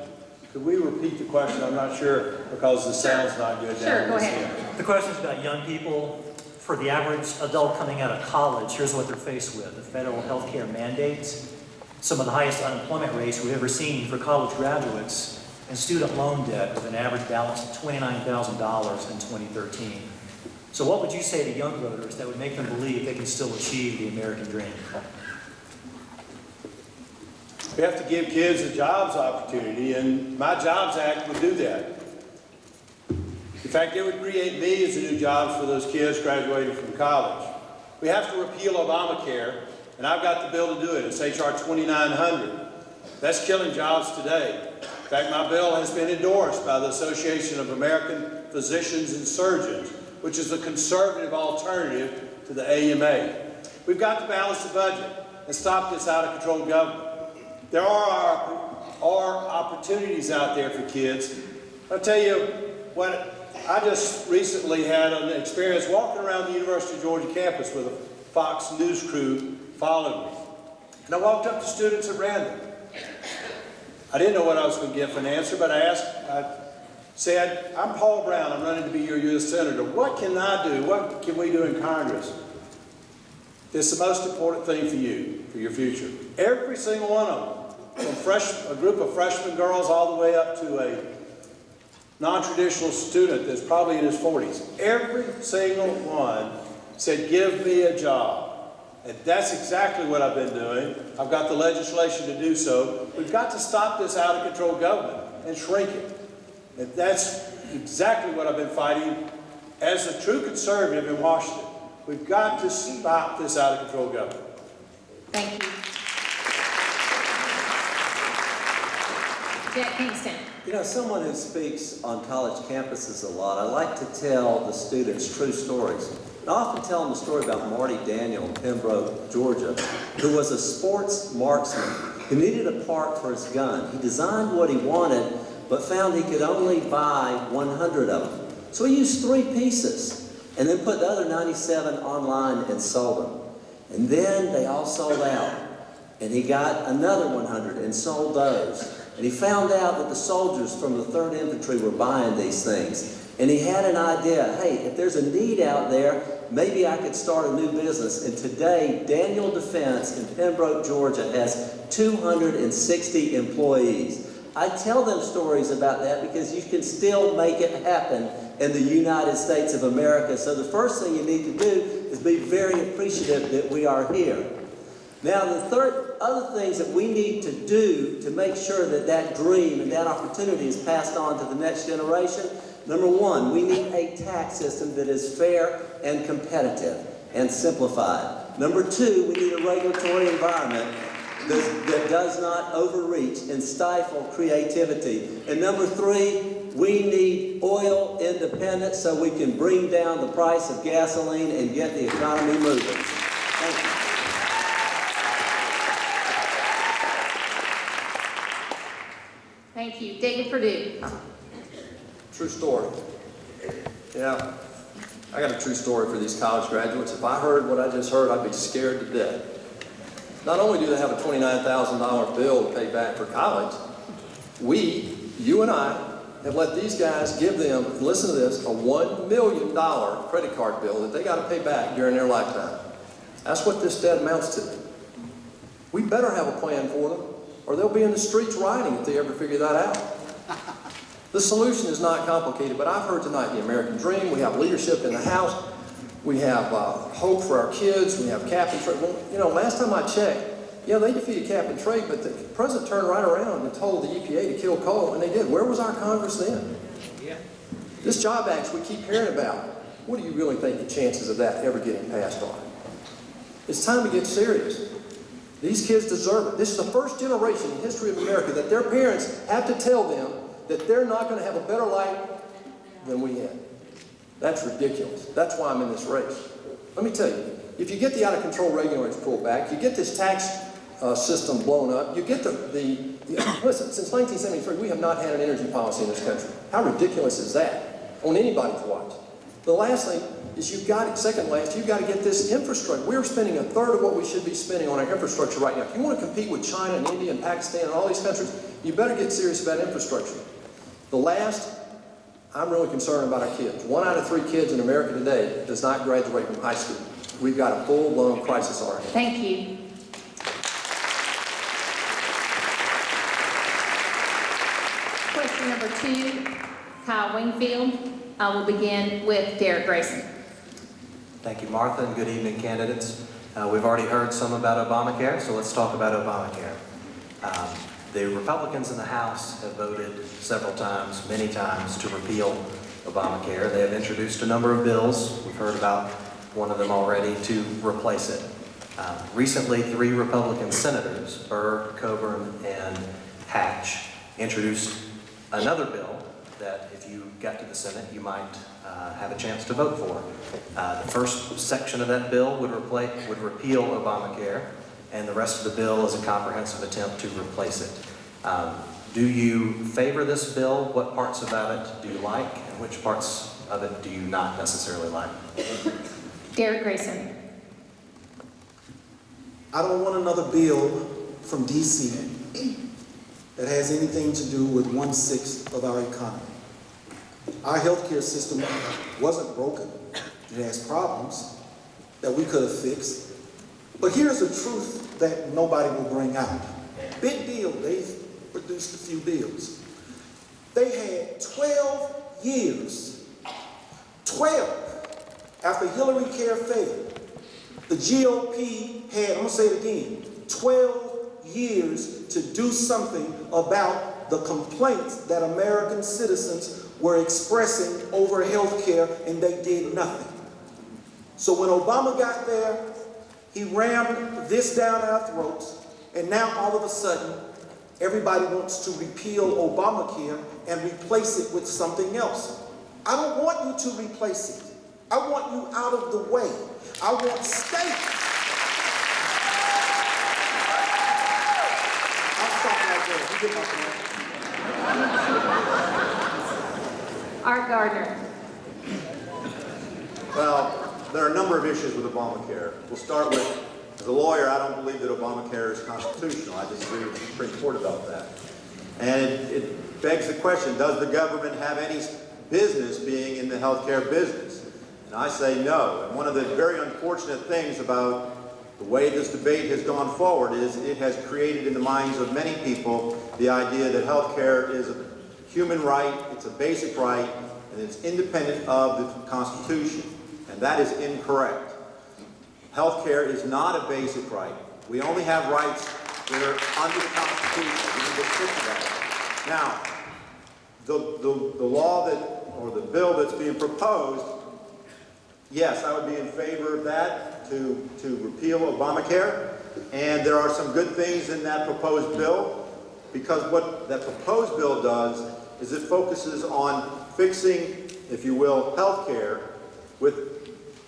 Could we repeat the question? I'm not sure because the sound's not good
Sure,
down
go
this
ahead.
end.
The question is about young people. For the average adult coming out of college, here's what they're faced with: the federal health care mandates, some of the highest unemployment rates we've ever seen for college graduates, and student loan debt with an average balance of $29,000 in 2013. So what would you say to young voters that would make them believe they can still achieve the American dream?
We have to give kids a jobs opportunity, and my Jobs Act would do that. In fact, it would create millions of new jobs for those kids graduating from college. We have to repeal Obamacare, and I've got the bill to do it. It's H.R. 2900. That's killing jobs today. In fact, my bill has been endorsed by the Association of American Physicians and Surgeons, which is a conservative alternative to the AMA. We've got to balance the budget and stop this out-of-control government. There are opportunities out there for kids. I'll tell you what. I just recently had an experience walking around the University of Georgia campus with a Fox News crew following me. And I walked up to students at random. I didn't know what I was going to get for an answer, but I said, I'm Paul Brown, I'm running to be your U.S. Senator. What can I do? What can we do in Congress? It's the most important thing for you, for your future. Every single one of them, from a group of freshman girls all the way up to a non-traditional student that's probably in his 40s. Every single one said, give me a job. And that's exactly what I've been doing. I've got the legislation to do so. We've got to stop this out-of-control government and shrink it. And that's exactly what I've been fighting as a true conservative in Washington. We've got to stop this out-of-control government.
Thank you. Jack Kingston.
You know, someone who speaks on college campuses a lot, I like to tell the students true stories. And I often tell them the story about Marty Daniel in Pembroke, Georgia, who was a sports marksman who needed a part for his gun. He designed what he wanted, but found he could only buy 100 of them. So he used 3 pieces and then put the other 97 online and sold them. And then they all sold out. And he got another 100 and sold those. And he found out that the soldiers from the 3rd Infantry were buying these things. And he had an idea, hey, if there's a need out there, maybe I could start a new business. And today, Daniel Defense in Pembroke, Georgia has 260 employees. I tell them stories about that because you can still make it happen in the United States of America. So the first thing you need to do is be very appreciative that we are here. Now, the other things that we need to do to make sure that that dream and that opportunity is passed on to the next generation, number 1, we need a tax system that is fair and competitive and simplified. Number 2, we need a regulatory environment that does not overreach and stifle creativity. And number 3, we need oil independence so we can bring down the price of gasoline and get the economy moving. Thank you.
Thank you. David Perdue.
True story. Yeah, I got a true story for these college graduates. If I heard what I just heard, I'd be scared to death. Not only do they have a $29,000 bill to pay back for college, you and I, have let these guys give them, listen to this, a $1 million credit card bill that they got to pay back during their lifetime. That's what this debt amounts to. We better have a plan for them, or they'll be in the streets rioting if they ever figure that out. The solution is not complicated, but I've heard tonight the American dream. We have leadership in the House. We have hope for our kids. We have cap and trade. Well, you know, last time I checked, yeah, they defeated cap and trade, but the president turned right around and told the EPA to kill coal, and they did. Where was our Congress then? Yeah. This job act we keep hearing about, what do you really think the chances of that ever getting passed are? It's time to get serious. These kids deserve it. This is the first generation in the history of America that their parents have to tell them that they're not going to have a better life than we had. That's ridiculous. That's why I'm in this race. Let me tell you, if you get the out-of-control regulators pulled back, you get this tax system blown up, you get listen, since 1973, we have not had an energy policy in this country. How ridiculous is that on anybody's watch? The last thing is you've got to get this infrastructure. We're spending a third of what we should be spending on our infrastructure right now. If you want to compete with China and India and Pakistan and all these countries, you better get serious about infrastructure. The last, I'm really concerned about our kids. 1 out of 3 kids in America today does not graduate from high school. We've got a full-blown crisis already.
Thank you. Question number 2, Kyle Wingfield. I will begin with Derek Grayson.
Thank you, Martha, and good evening, candidates. We've already heard some about Obamacare, so let's talk about Obamacare. The Republicans in the House have voted several times, many times, to repeal Obamacare. They have introduced a number of bills. We've heard about one of them already, to replace it. Recently, 3 Republican senators, Burr, Coburn, and Hatch, introduced another bill that if you got to the Senate, you might have a chance to vote for. The first section of that bill would repeal Obamacare, and the rest of the bill is a comprehensive attempt to replace it. Do you favor this bill? What parts about it do you like, and which parts of it do you not necessarily like?
Derek Grayson.
I don't want another bill from D.C. that has anything to do with 1/6 of our economy. Our healthcare system wasn't broken. It has problems that we could have fixed. But here's the truth that nobody will bring out. Big deal, they've produced a few bills. They had 12 years, 12, after Hillary Care failed. The GOP had, I'm gonna say it again, 12 years to do something about the complaints that American citizens were expressing over health care, and they did nothing. So when Obama got there, he rammed this down our throats, and now all of a sudden, everybody wants to repeal Obamacare and replace it with something else. I don't want you to replace it. I want you out of the way. I want states. I'll stop right there. You get my point.
Art Gardner.
Well, there are a number of issues with Obamacare. We'll start with, as a lawyer, I don't believe that Obamacare is constitutional. I disagree with the Supreme Court about that. And it begs the question, does the government have any business being in the healthcare business? And I say no. And one of the very unfortunate things about the way this debate has gone forward is it has created in the minds of many people the idea that healthcare is a human right, it's a basic right, and it's independent of the Constitution. And that is incorrect. Healthcare is not a basic right. We only have rights that are under the Constitution. We can just stick to that. Now, the law or the bill that's being proposed, yes, I would be in favor of that, to repeal Obamacare. And there are some good things in that proposed bill, because what that proposed bill does is it focuses on fixing, if you will, health care with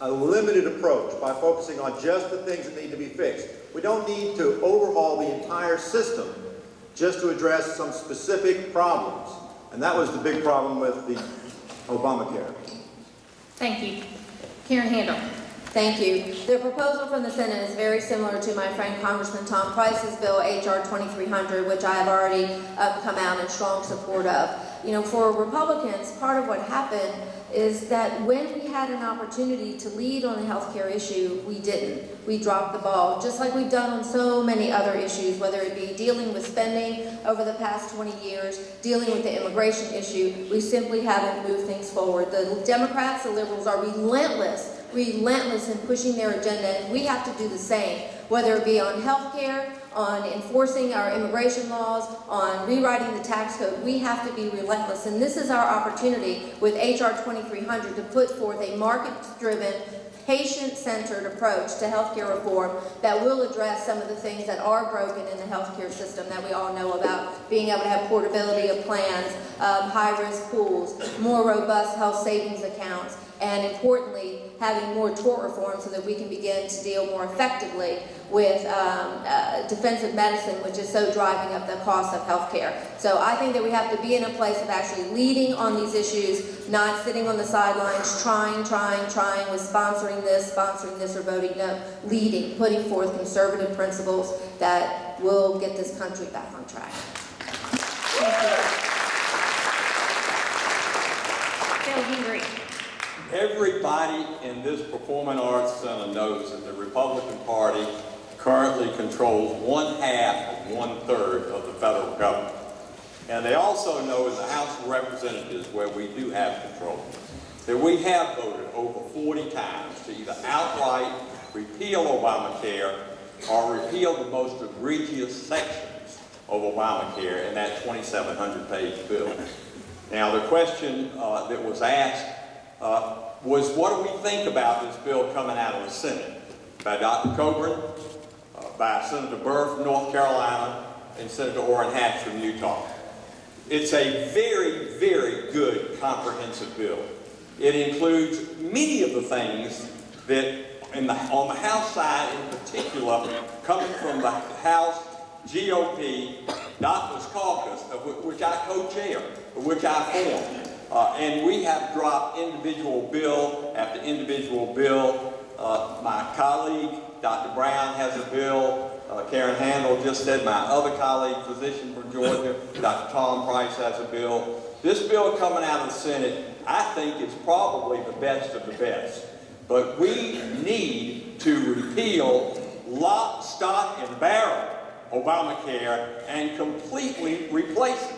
a limited approach by focusing on just the things that need to be fixed. We don't need to overhaul the entire system just to address some specific problems. And that was the big problem with the Obamacare.
Thank you. Karen Handel.
Thank you. The proposal from the Senate is very similar to my friend Congressman Tom Price's bill, H.R. 2300, which I have already come out in strong support of. You know, for Republicans, part of what happened is that when we had an opportunity to lead on the health care issue, we didn't. We dropped the ball, just like we've done on so many other issues, whether it be dealing with spending over the past 20 years, dealing with the immigration issue. We simply haven't moved things forward. The Democrats, the liberals are relentless in pushing their agenda, and we have to do the same, whether it be on health care, on enforcing our immigration laws, on rewriting the tax code. We have to be relentless, and this is our opportunity with H.R. 2300 to put forth a market-driven, patient-centered approach to healthcare reform that will address some of the things that are broken in the healthcare system that we all know about, being able to have portability of plans, high-risk pools, more robust health savings accounts, and importantly, having more tort reform so that we can begin to deal more effectively with defensive medicine, which is so driving up the cost of health care. So I think that we have to be in a place of actually leading on these issues, not sitting on the sidelines, trying with sponsoring this, or voting no, leading, putting forth conservative principles that will get this country back on track.
Everybody in this Performing Arts Center knows that the Republican Party currently controls 1/2 of 1/3 of the federal government. And they also know in the House of Representatives, where we do have control, that we have voted over 40 times to either outright repeal Obamacare or repeal the most egregious sections of Obamacare in that 2,700-page bill. Now, the question that was asked was, what do we think about this bill coming out of the Senate? By Dr. Coburn, by Senator Burr from North Carolina, and Senator Orrin Hatch from Utah. It's a very, very good comprehensive bill. It includes many of the things that, on the House side in particular, coming from the House GOP Doctors Caucus, of which I co-chair, of which I formed. And we have dropped individual bill after individual bill. My colleague, Dr. Brown, has a bill. Karen Handel just said my other colleague, physician from Georgia, Dr. Tom Price, has a bill. This bill coming out of the Senate, I think, is probably the best of the best. But we need to repeal lock, stock, and barrel Obamacare and completely replace it.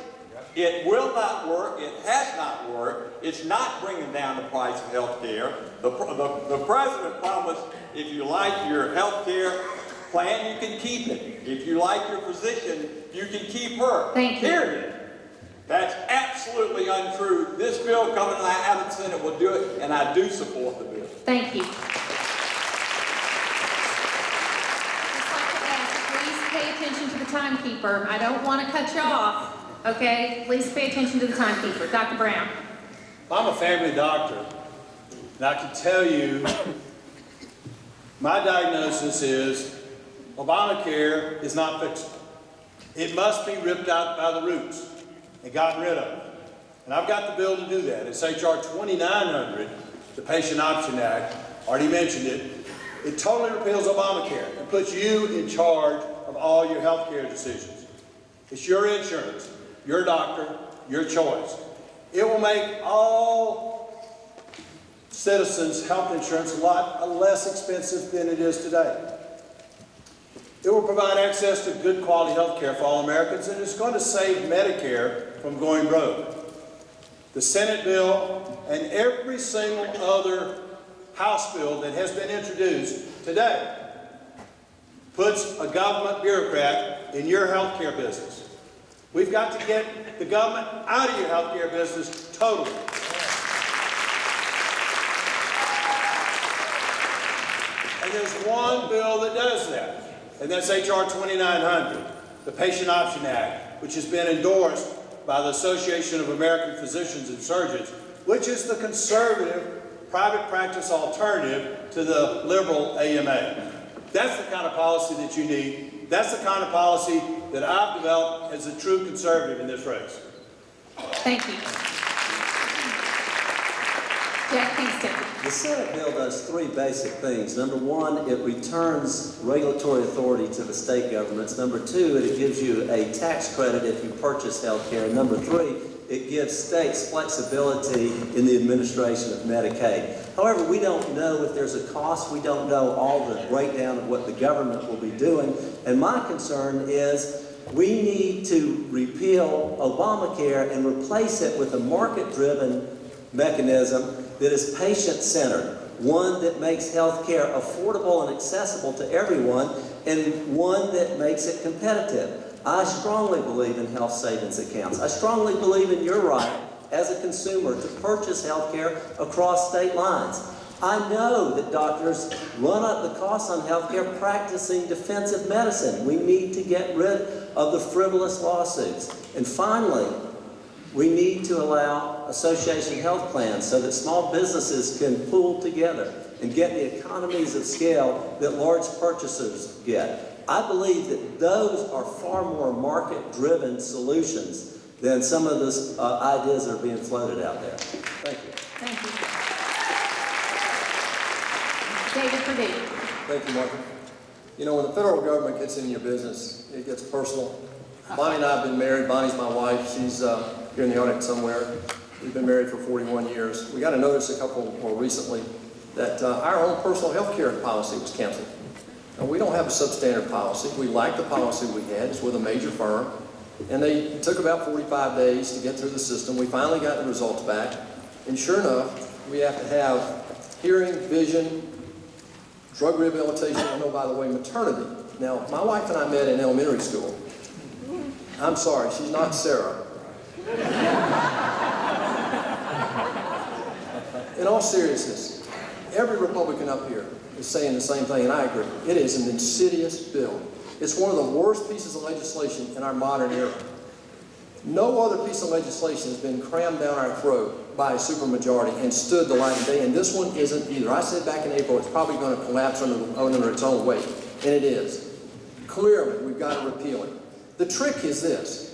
It will not work. It has not worked. It's not bringing down the price of health care. The president promised, if you like your health care plan, you can keep it. If you like your physician, you can keep her.
Thank you.
Period. That's absolutely untrue. This bill coming out of the Senate will do it, and I do support the bill.
Thank you. Please pay attention to the timekeeper. I don't want to cut you off. Okay, please pay attention to the timekeeper. Dr. Brown.
I'm a family doctor, and I can tell you my diagnosis is Obamacare is not fixable. It must be ripped out by the roots and gotten rid of. And I've got the bill to do that. It's H.R. 2900, the Patient Option Act. Already mentioned it. It totally repeals Obamacare and puts you in charge of all your health care decisions. It's your insurance, your doctor, your choice. It will make all citizens' health insurance a lot less expensive than it is today. It will provide access to good quality health care for all Americans, and it's going to save Medicare from going broke. The Senate bill and every single other House bill that has been introduced today puts a government bureaucrat in your health care business. We've got to get the government out of your health care business totally. And there's one bill that does that, and that's H.R. 2900, the Patient Option Act, which has been endorsed by the Association of American Physicians and Surgeons, which is the conservative private practice alternative to the liberal AMA. That's the kind of policy that you need. That's the kind of policy that I've developed as a true conservative in this race.
Thank you. Jack Kingston.
The Senate bill does three basic things. Number one, it returns regulatory authority to the state governments. Number two, it gives you a tax credit if you purchase health care. And number three, it gives states flexibility in the administration of Medicaid. However, we don't know if there's a cost. We don't know all the breakdown of what the government will be doing. And my concern is we need to repeal Obamacare and replace it with a market-driven mechanism that is patient-centered, one that makes health care affordable and accessible to everyone, and one that makes it competitive. I strongly believe in health savings accounts. I strongly believe in your right as a consumer to purchase health care across state lines. I know that doctors run up the costs on health care practicing defensive medicine. We need to get rid of the frivolous lawsuits. And finally, We need to allow association health plans so that small businesses can pool together and get the economies of scale that large purchasers get. I believe that those are far more market-driven solutions than some of the ideas that are being floated out there. Thank you.
Thank you. David Perdue.
Thank you, Martha. You know, when the federal government gets in your business, it gets personal. Bonnie and I have been married. Bonnie's my wife. She's here in the audience somewhere. We've been married for 41 years. We got to notice a couple more recently that our own personal health care policy was canceled. Now, we don't have a substandard policy. We like the policy we had. It's with a major firm. And it took about 45 days to get through the system. We finally got the results back. And sure enough, we have to have hearing, vision, drug rehabilitation, and oh, by the way, maternity. Now, my wife and I met in elementary school. I'm sorry, she's not Sarah. In all seriousness, every Republican up here is saying the same thing, and I agree. It is an insidious bill. It's one of the worst pieces of legislation in our modern era. No other piece of legislation has been crammed down our throat by a supermajority and stood the light of day, and this one isn't either. I said back in April it's probably going to collapse under its own weight, and it is. Clearly, we've got to repeal it. The trick is this.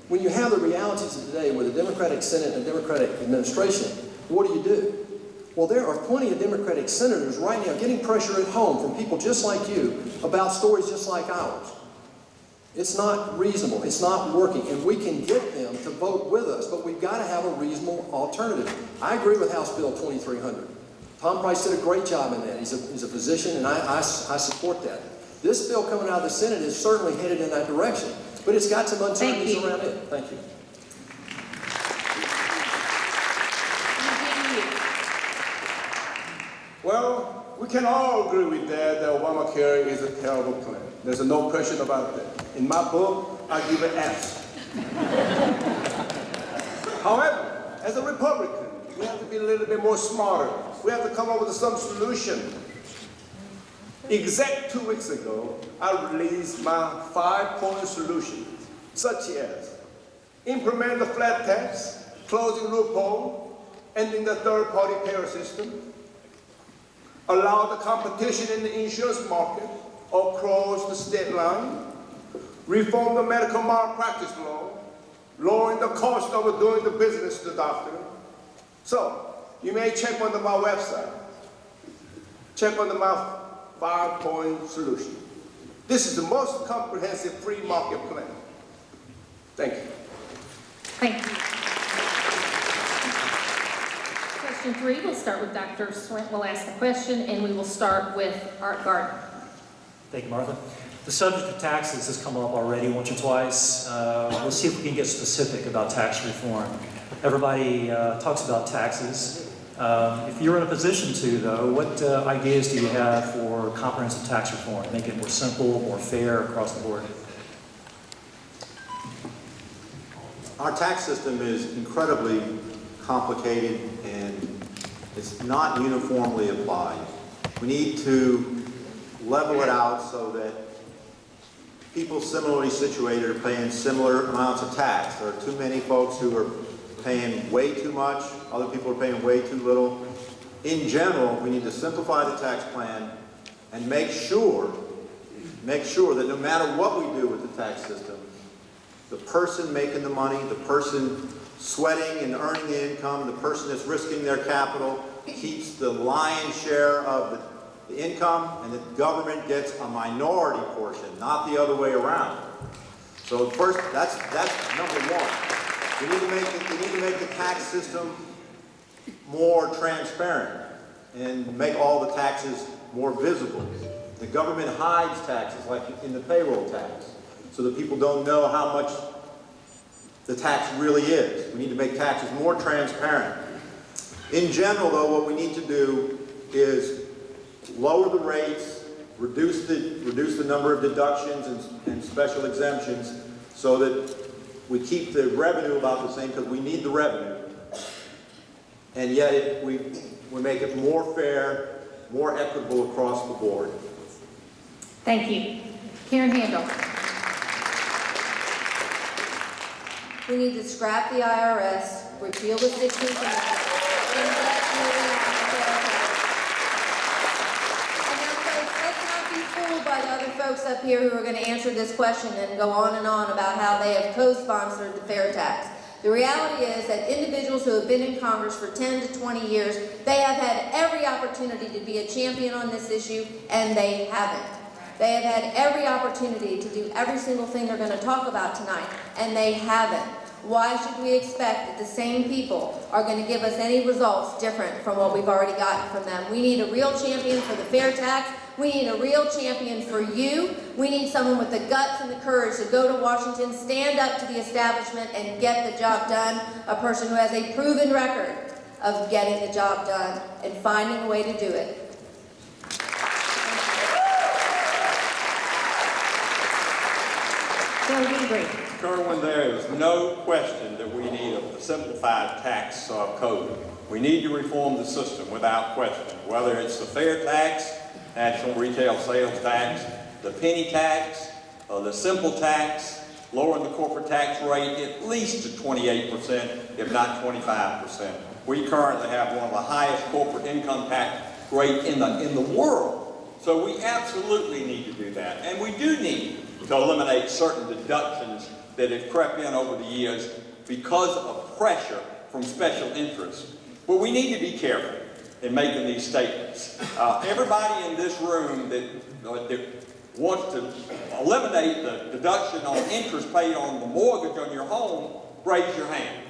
When you have the realities of today with a Democratic Senate and a Democratic administration, what do? Well, there are plenty of Democratic senators right now getting pressure at home from people just like you about stories just like ours. It's not reasonable. It's not working. And we can get them to vote with us, but we've got to have a reasonable alternative. I agree with House Bill 2300. Tom Price did a great job in that. He's a physician, and I support that. This bill coming out of the Senate is certainly headed in that direction, but it's got some uncertainties around it. Thank you.
Well, we can all agree with that Obamacare is a terrible plan. There's no question about that. In my book, I give it F. However, as a Republican, we have to be a little bit more smarter. We have to come up with some solution. Exact 2 weeks ago, I released my 5-point solution, such as implement the flat tax, closing loophole, ending the third-party payer system, allow the competition in the insurance market across the state line, reform the medical malpractice law, lowering the cost of doing the business to the doctor. So, you may check under my website, check under my 5-point solution. This is the most comprehensive free market plan. Thank you.
Thank you. Question 3, we'll start with Dr. Swint will ask the question, and we will start with Art Gardner.
Thank you, Martha. The subject of taxes has come up already once or twice. Let's see if we can get specific about tax reform. Everybody talks about taxes. If you're in a position to, though, what ideas do you have for comprehensive tax reform? Make it more simple, more fair across the board?
Our tax system is incredibly complicated and it's not uniformly applied. We need to level it out so that people similarly situated are paying similar amounts of tax. There are too many folks who are paying way too much, other people are paying way too little. In general, we need to simplify the tax plan and make sure that no matter what we do with the tax system, the person making the money, the person sweating and earning the income, the person that's risking their capital, keeps the lion's share of the income, and the government gets a minority portion, not the other way around. So first, that's number one. We need to make the tax system more transparent and make all the taxes more visible. The government hides taxes, like in the payroll tax, so that people don't know how much the tax really is. We need to make taxes more transparent. In general, though, what we need to do is lower the rates, reduce the number of deductions and special exemptions so that we keep the revenue about the same, because we need the revenue. And yet we make it more fair, more equitable across the board.
Thank you. Karen Handel.
We need to scrap the IRS, repeal the 16th Amendment, and get moving on the fair tax. And now, folks, let's not be fooled by the other folks up here who are going to answer this question and go on and on about how they have co-sponsored the fair tax. The reality is that individuals who have been in Congress for 10 to 20 years, they have had every opportunity to be a champion on this issue, and they haven't. They have had every opportunity to do every single thing they're going to talk about tonight, and they haven't. Why should we expect that the same people are going to give us any results different from what we've already gotten from them? We need a real champion for the fair tax. We need a real champion for you. We need someone with the guts and the courage to go to Washington, stand up to the establishment, and get the job done. A person who has a proven record of getting the job done and finding a way to do it.
Kerwin, there is no question that we need a simplified tax code. We need to reform the system without question, whether it's the fair tax, national retail sales tax, the penny tax, the simple tax, lowering the corporate tax rate at least to 28%, if not 25%. We currently have one of the highest corporate income tax rates in the world. So we absolutely need to do that. And we do need to eliminate certain deductions that have crept in over the years because of pressure from special interests. But we need to be careful in making these statements. Everybody in this room that wants to eliminate the deduction on interest paid on the mortgage on your home, raise your hand.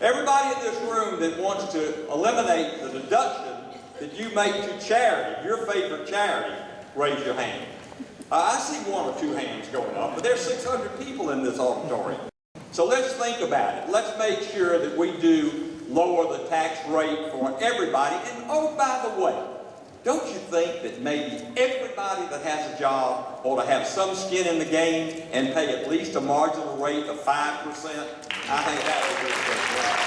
Everybody in this room that wants to eliminate the deduction that you make to charity, your favorite charity, raise your hand. I see one or two hands going up, but there's 600 people in this auditorium. So let's think about it. Let's make sure that we do lower the tax rate for everybody. And oh, by the way, don't you think that maybe everybody that has a job ought to have some skin in the game and pay at least a marginal rate of 5%? I think that would be a good job.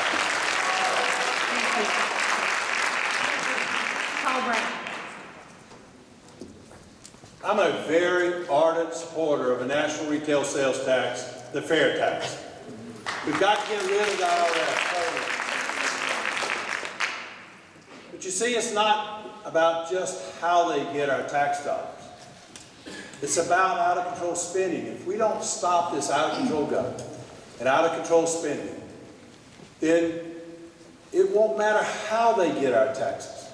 Paul Brown.
I'm a very ardent supporter of a national retail sales tax, the fair tax. We've got to get rid of the IRS totally. But you see, it's not about just how they get our tax dollars. It's about out of control spending. If we don't stop this out of control government and out of control spending, then it won't matter how they get our taxes.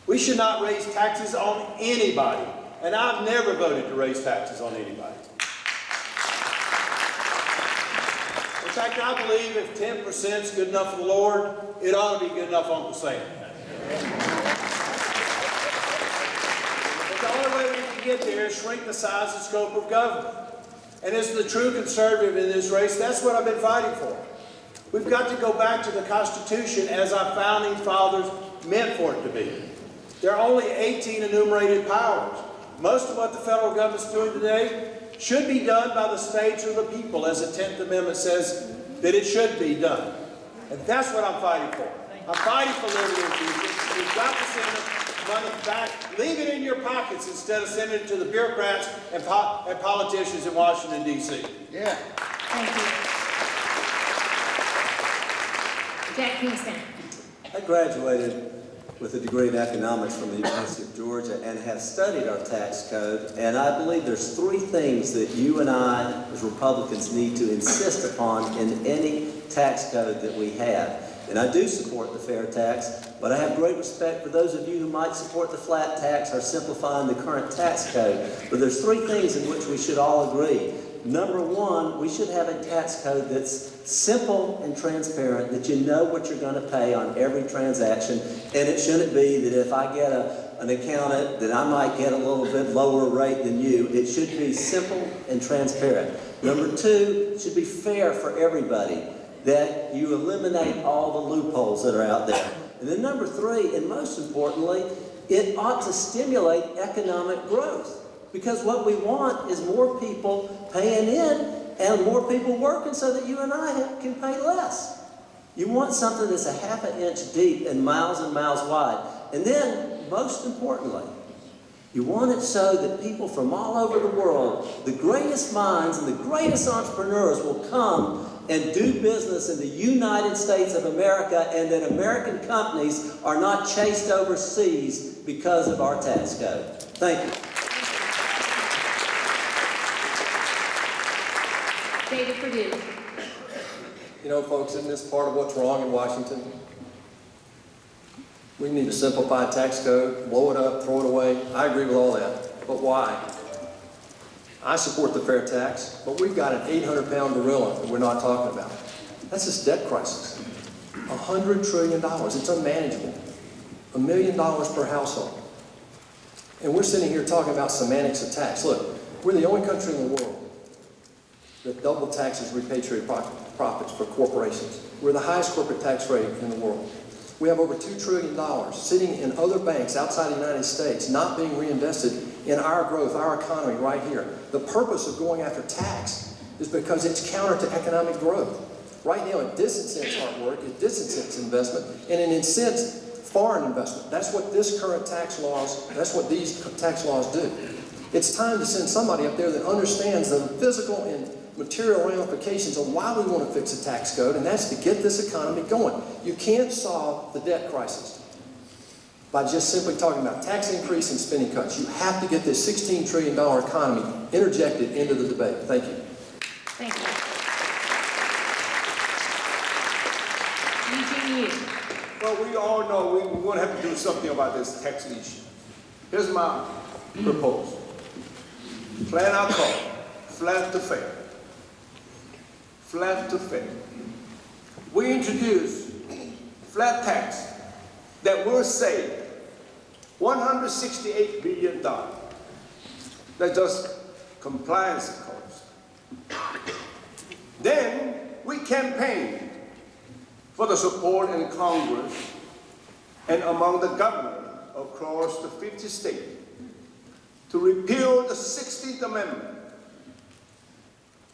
We should not raise taxes on anybody. And I've never voted to raise taxes on anybody. In fact, I believe if 10% is good enough for the Lord, it ought to be good enough for Uncle Sam. But the only way we can get there is shrink the size and scope of government. And as the true conservative in this race, that's what I've been fighting for. We've got to go back to the Constitution as our founding fathers meant for it to be. There are only 18 enumerated powers. Most of what the federal government's doing today should be done by the states or the people, as the 10th Amendment says that it should be done. And that's what I'm fighting for. I'm fighting for liberty and freedom. We've got to send the money back. Leave it in your pockets instead of sending it to the bureaucrats and politicians in Washington, D.C.
Yeah. Thank you. Jack Kingston.
I graduated with a degree in economics from the University of Georgia and have studied our tax code, and I believe there's three things that you and I, as Republicans, need to insist upon in any tax code that we have. And I do support the fair tax, but I have great respect for those of you who might support the flat tax or simplifying the current tax code. But there's three things in which we should all agree. Number one, we should have a tax code that's simple and transparent, that you know what you're going to pay on every transaction, and it shouldn't be that if I get an accountant that I might get a little bit lower rate than you. It should be simple and transparent. Number two, it should be fair for everybody, that you eliminate all the loopholes that are out there. And then number three, and most importantly, it ought to stimulate economic growth. Because what we want is more people paying in and more people working so that you and I can pay less. You want something that's a half an inch deep and miles wide. And then, most importantly, you want it so that people from all over the world, the greatest minds and the greatest entrepreneurs will come and do business in the United States of America, and that American companies are not chased overseas because of our tax code. Thank you.
David Perdue.
You know, folks, isn't this part of what's wrong in Washington? We need a simplified tax code, blow it up, throw it away. I agree with all that. But why? I support the fair tax, but we've got an 800-pound gorilla that we're not talking about. That's this debt crisis. $100 trillion. It's unmanageable. $1 million per household. And we're sitting here talking about semantics of tax. Look, we're the only country in the world that double taxes repatriate profits for corporations. We're the highest corporate tax rate in the world. We have over $2 trillion sitting in other banks outside the United States, not being reinvested in our growth, our economy right here. The purpose of going after tax is because it's counter to economic growth. Right now, it disincents hard work, it disincents investment, and it incents foreign investment. That's what this current tax laws, that's what these tax laws do. It's time to send somebody up there that understands the physical and material ramifications of why we want to fix a tax code, and that's to get this economy going. You can't solve the debt crisis by just simply talking about tax increase and spending cuts. You have to get this $16 trillion economy interjected into the debate. Thank you.
Thank you. Eugene Yu.
Well, we all know we're going to have to do something about this tax issue. Here's my proposal. Plan our call, flat to fair. Flat to fair. We introduce flat tax that will save $168 billion. That's just compliance costs. Then we campaign for the support in Congress and among the government across the 50 states to repeal the 16th Amendment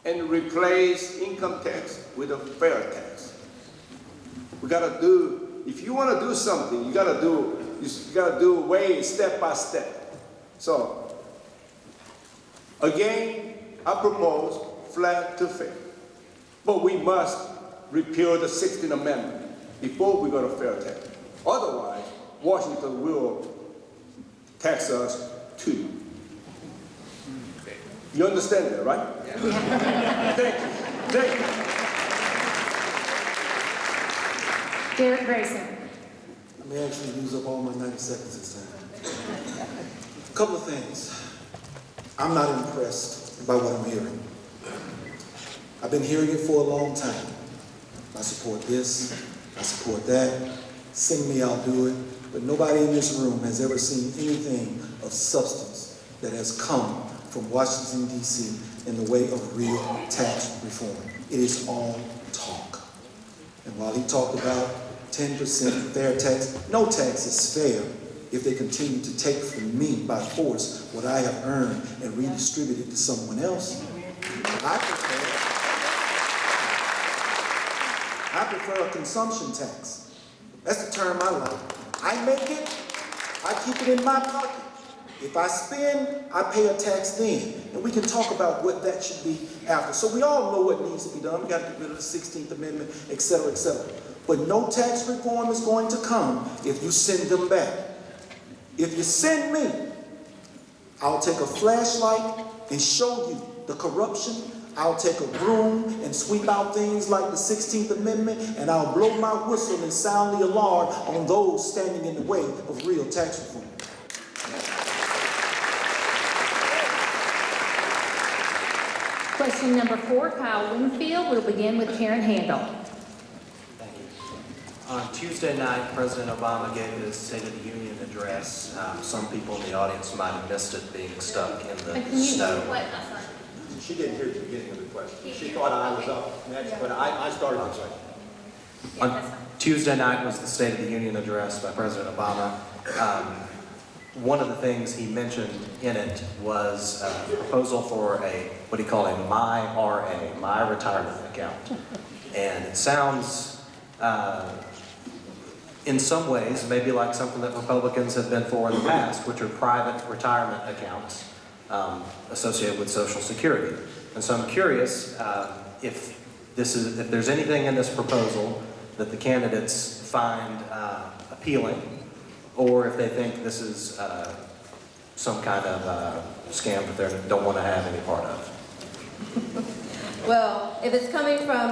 and replace income tax with a fair tax. We gotta do, if you wanna do something, you gotta do ways step by step. So, again, I propose flat to fair. But we must repeal the 16th Amendment before we go to fair tax. Otherwise, Washington will tax us too. You understand that, right? Yeah. Thank you. Thank you.
Derek Grayson.
I may actually use up all my 90 seconds this time. A couple of things. I'm not impressed by what I'm hearing. I've been hearing it for a long time. I support this, I support that. Sing me, I'll do it. But nobody in this room has ever seen anything of substance that has come from Washington, D.C. in the way of real tax reform. It is all talk. And while he talked about 10% fair tax, no tax is fair if they continue to take from me by force what I have earned and redistribute it to someone else. I prefer a consumption tax. That's the term I like. I make it, I keep it in my pocket. If I spend, I pay a tax then. And we can talk about what that should be after. So we all know what needs to be done. We got to get rid of the 16th Amendment, et cetera, et cetera. But no tax reform is going to come if you send them back. If you send me, I'll take a flashlight and show you the corruption. I'll take a broom and sweep out things like the 16th Amendment, and I'll blow my whistle and sound the alarm on those standing in the way of real tax reform.
Question number 4, Kyle Wingfield. We'll begin with Karen Handel.
Thank you. On Tuesday night, President Obama gave his State of the Union address. Some people in the audience might have missed it being stuck in the snow.
She didn't hear the beginning of the question. She thought I was up next, but I started on second.
On Tuesday night was the State of the Union address by President Obama. One of the things he mentioned in it was a proposal for what he called a My Retirement Account. And it sounds, in some ways, maybe like something that Republicans have been for in the past, which are private retirement accounts associated with Social Security. And so I'm curious if if there's anything in this proposal that the candidates find appealing, or if they think this is some kind of scam that they don't want to have any part of.
Well, if it's coming from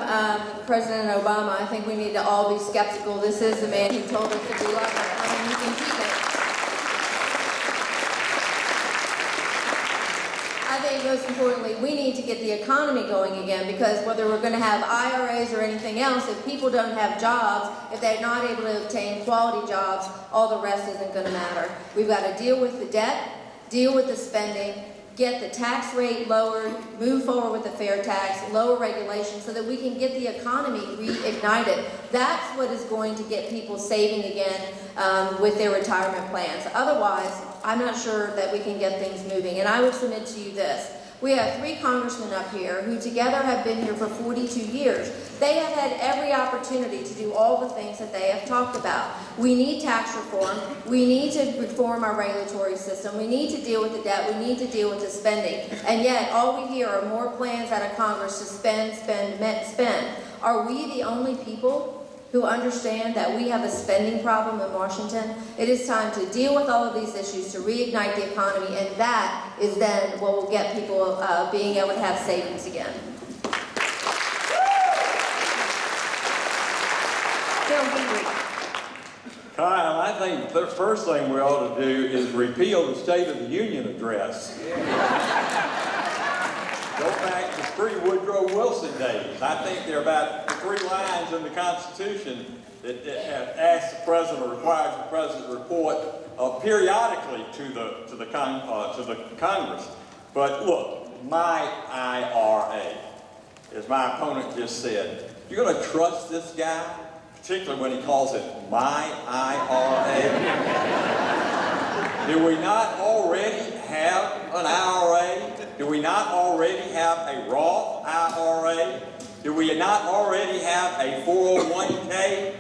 President Obama, I think we need to all be skeptical. This is the man who told us if we love our country, we can keep it. I think most importantly, we need to get the economy going again, because whether we're going to have IRAs or anything else, if people don't have jobs, if they're not able to obtain quality jobs, all the rest isn't going to matter. We've got to deal with the debt, deal with the spending, get the tax rate lowered, move forward with the fair tax, lower regulations so that we can get the economy reignited. That's what is going to get people saving again with their retirement plans. Otherwise, I'm not sure that we can get things moving. And I would submit to you this. We have 3 congressmen up here who together have been here for 42 years. They have had every opportunity to do all the things that they have talked about. We need tax reform. We need to reform our regulatory system. We need to deal with the debt. We need to deal with the spending. And yet, all we hear are more plans out of Congress to spend, spend, spend. Are we the only people who understand that we have a spending problem in Washington? It is time to deal with all of these issues, to reignite the economy, and that is then what will get people being able to have savings again.
Kyle, I think the first thing we ought to do is repeal the State of the Union address. Go back to pre-Woodrow Wilson days. I think there are about 3 lines in the Constitution that have asked the President, or requires the President to report periodically to the Congress. But look, my IRA, as my opponent just said, you're going to trust this guy, particularly when he calls it my IRA? Do we not already have an IRA? Do we not already have a Roth IRA? Do we not already have a 401k?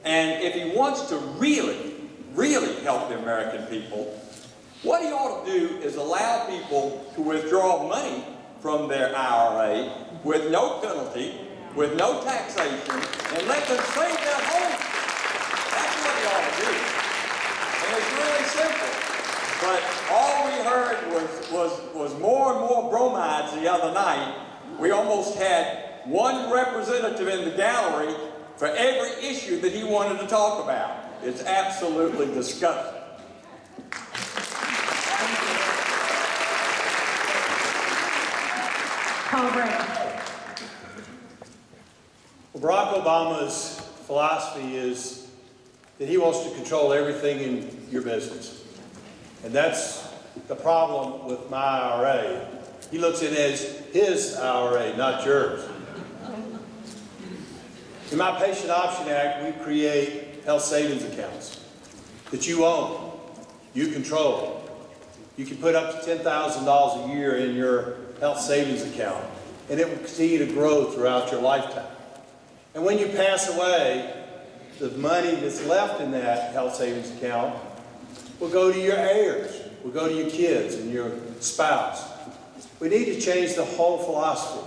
And if he wants to really, really help the American people, what he ought to do is allow people to withdraw money from their IRA with no penalty, with no taxation, and let them save their home. That's what he ought to do. And it's really simple. But all we heard was more and more bromides the other night. We almost had one representative in the gallery for every issue that he wanted to talk about. It's absolutely disgusting.
Paul Brown.
Well, Barack Obama's philosophy is that he wants to control everything in your business. And that's the problem with my IRA. He looks at it as his IRA, not yours. In my Patient Option Act, we create health savings accounts that you own, you control. You can put up to $10,000 a year in your health savings account, and it will continue to grow throughout your lifetime. And when you pass away, the money that's left in that health savings account will go to your heirs, will go to your kids and your spouse. We need to change the whole philosophy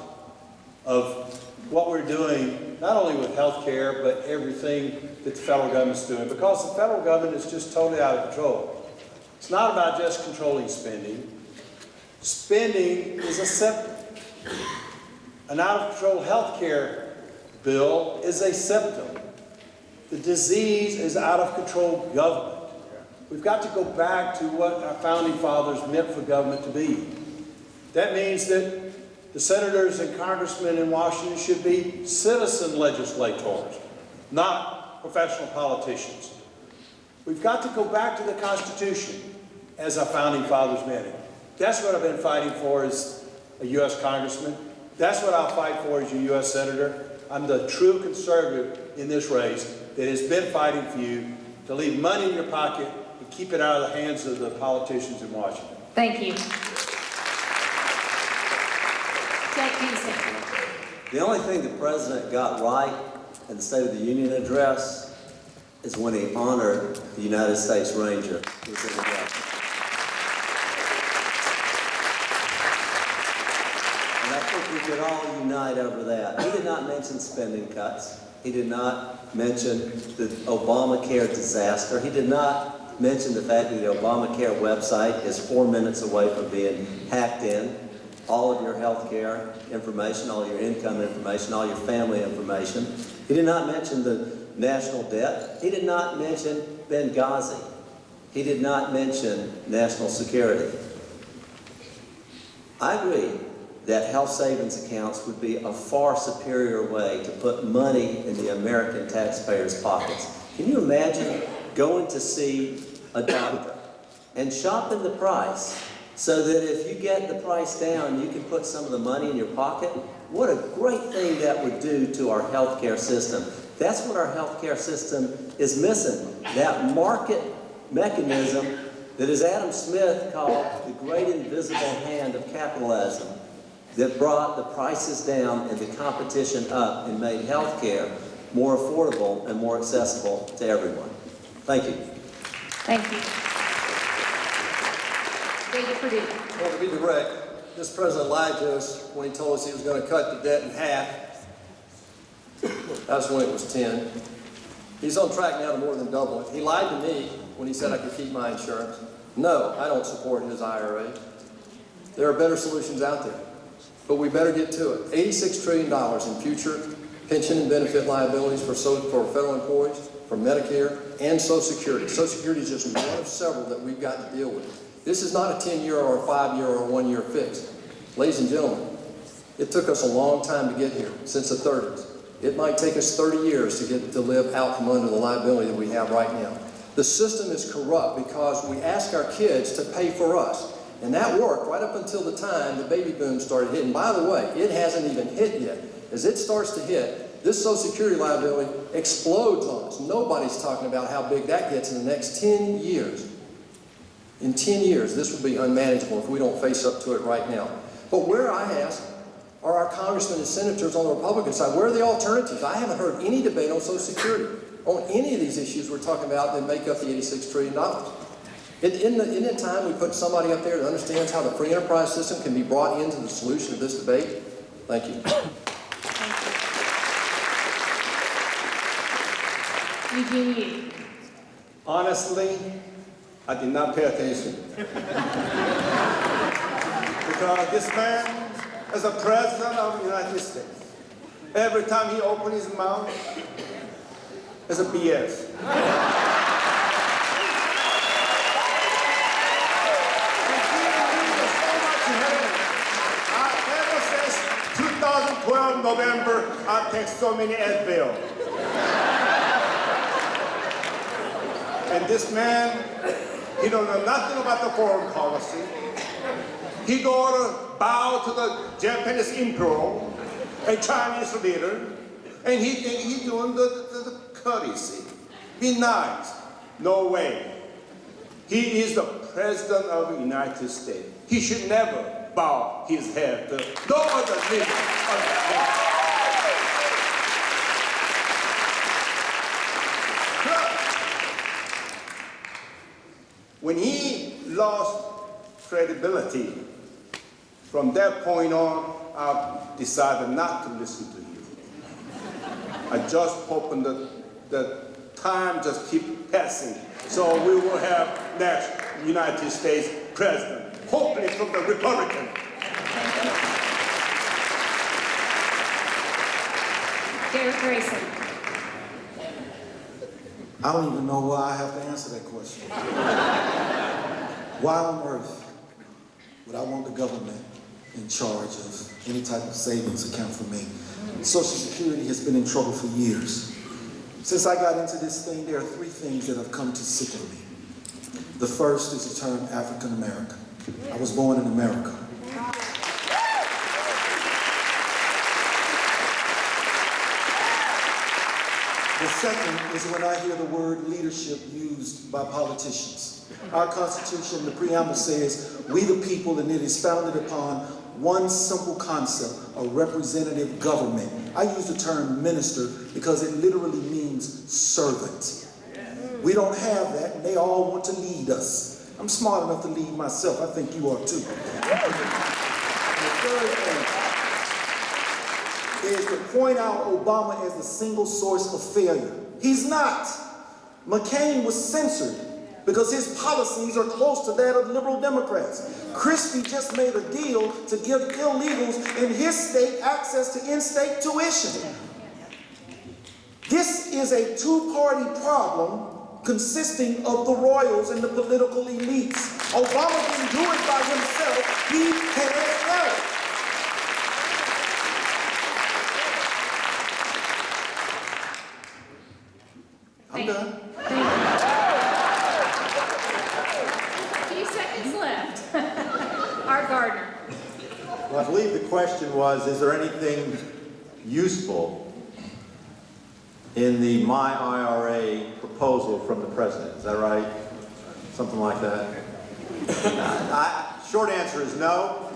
of what we're doing, not only with health care, but everything that the federal government's doing, because the federal government is just totally out of control. It's not about just controlling spending. Spending is a symptom. An out-of-control health care bill is a symptom. The disease is out-of-control government. We've got to go back to what our founding fathers meant for government to be. That means that the senators and congressmen in Washington should be citizen legislators, not professional politicians. We've got to go back to the Constitution as our founding fathers meant it. That's what I've been fighting for as a U.S. congressman. That's what I'll fight for as a U.S. senator. I'm the true conservative in this race that has been fighting for you to leave money in your pocket and keep it out of the hands of the politicians in Washington.
Thank you.
The only thing the President got right in the State of the Union address is when he honored the United States Ranger within the government. And I think we could all unite over that. He did not mention spending cuts. He did not mention the Obamacare disaster. He did not mention the fact that the Obamacare website is 4 minutes away from being hacked in. All of your health care information, all your income information, all your family information. He did not mention the national debt. He did not mention Benghazi. He did not mention national security. I agree that health savings accounts would be a far superior way to put money in the American taxpayers' pockets. Can you imagine going to see a doctor and shopping the price so that if you get the price down, you can put some of the money in your pocket? What a great thing that would do to our healthcare system. That's what our healthcare system is missing, that market mechanism that, as Adam Smith called, the great invisible hand of capitalism that brought the prices down and the competition up and made healthcare more affordable and more accessible to everyone. Thank you.
Thank you. David Perdue.
Well, to be direct, this president lied to us when he told us he was going to cut the debt in half. That's when it was 10. He's on track now to more than double it. He lied to me when he said I could keep my insurance. No, I don't support his IRA. There are better solutions out there, but we better get to it. $86 trillion in future pension and benefit liabilities for federal employees, for Medicare, and Social Security. Social Security is just one of several that we've got to deal with. This is not a 10-year or a 5-year or a 1-year fix. Ladies and gentlemen, it took us a long time to get here, since the 30s. It might take us 30 years to live out from under the liability that we have right now. The system is corrupt because we ask our kids to pay for us. And that worked right up until the time the baby boom started hitting. By the way, it hasn't even hit yet. As it starts to hit, this Social Security liability explodes on us. Nobody's talking about how big that gets in the next 10 years. In 10 years, this will be unmanageable if we don't face up to it right now. But where I ask are our congressmen and senators on the Republican side, where are the alternatives? I haven't heard any debate on Social Security, on any of these issues we're talking about that make up the $86 trillion. In the time we put somebody up there that understands how the free enterprise system can be brought into the solution of this debate? Thank you.
Eugene Yu.
Honestly, I did not pay attention. Because this man is a president of the United States. Every time he opens his mouth, it's a BS. Ever since 2012 November, I take so many ad bills. And this man, he don't know nothing about the foreign policy. He go to bow to the Japanese emperor, a Chinese leader, and he think he's doing the courtesy. Be nice. No way. He is the president of the United States. He should never bow his head to no other leader of the nation. When he lost credibility, from that point on, I decided not to listen to you. I just hoping that the time just keep passing, so we will have next United States president, hopefully from the Republican.
Derek Grayson.
I don't even know why I have to answer that question. Why on earth would I want the government in charge of any type of savings account for me? Social Security has been in trouble for years. Since I got into this thing, there are 3 things that have come to sicken me. The first is the term African American. I was born in America. The second is when I hear the word leadership used by politicians. Our Constitution, the preamble says, we the people, and it is founded upon one simple concept, a representative government. I use the term minister because it literally means servant. We don't have that, and they all want to lead us. I'm smart enough to lead myself. I think you are too. The third thing is to point out Obama as the single source of failure. He's not. McCain was censored because his policies are close to that of liberal Democrats. Christie just made a deal to give illegals in his state access to in-state tuition. This is a two-party problem consisting of the royals and the political elites. Obama didn't do it by himself. He has help. I'm done.
A few seconds left. Art Gardner.
Well, I believe the question was, is there anything useful in the My IRA proposal from the president? Is that right? Something like that? Short answer is no.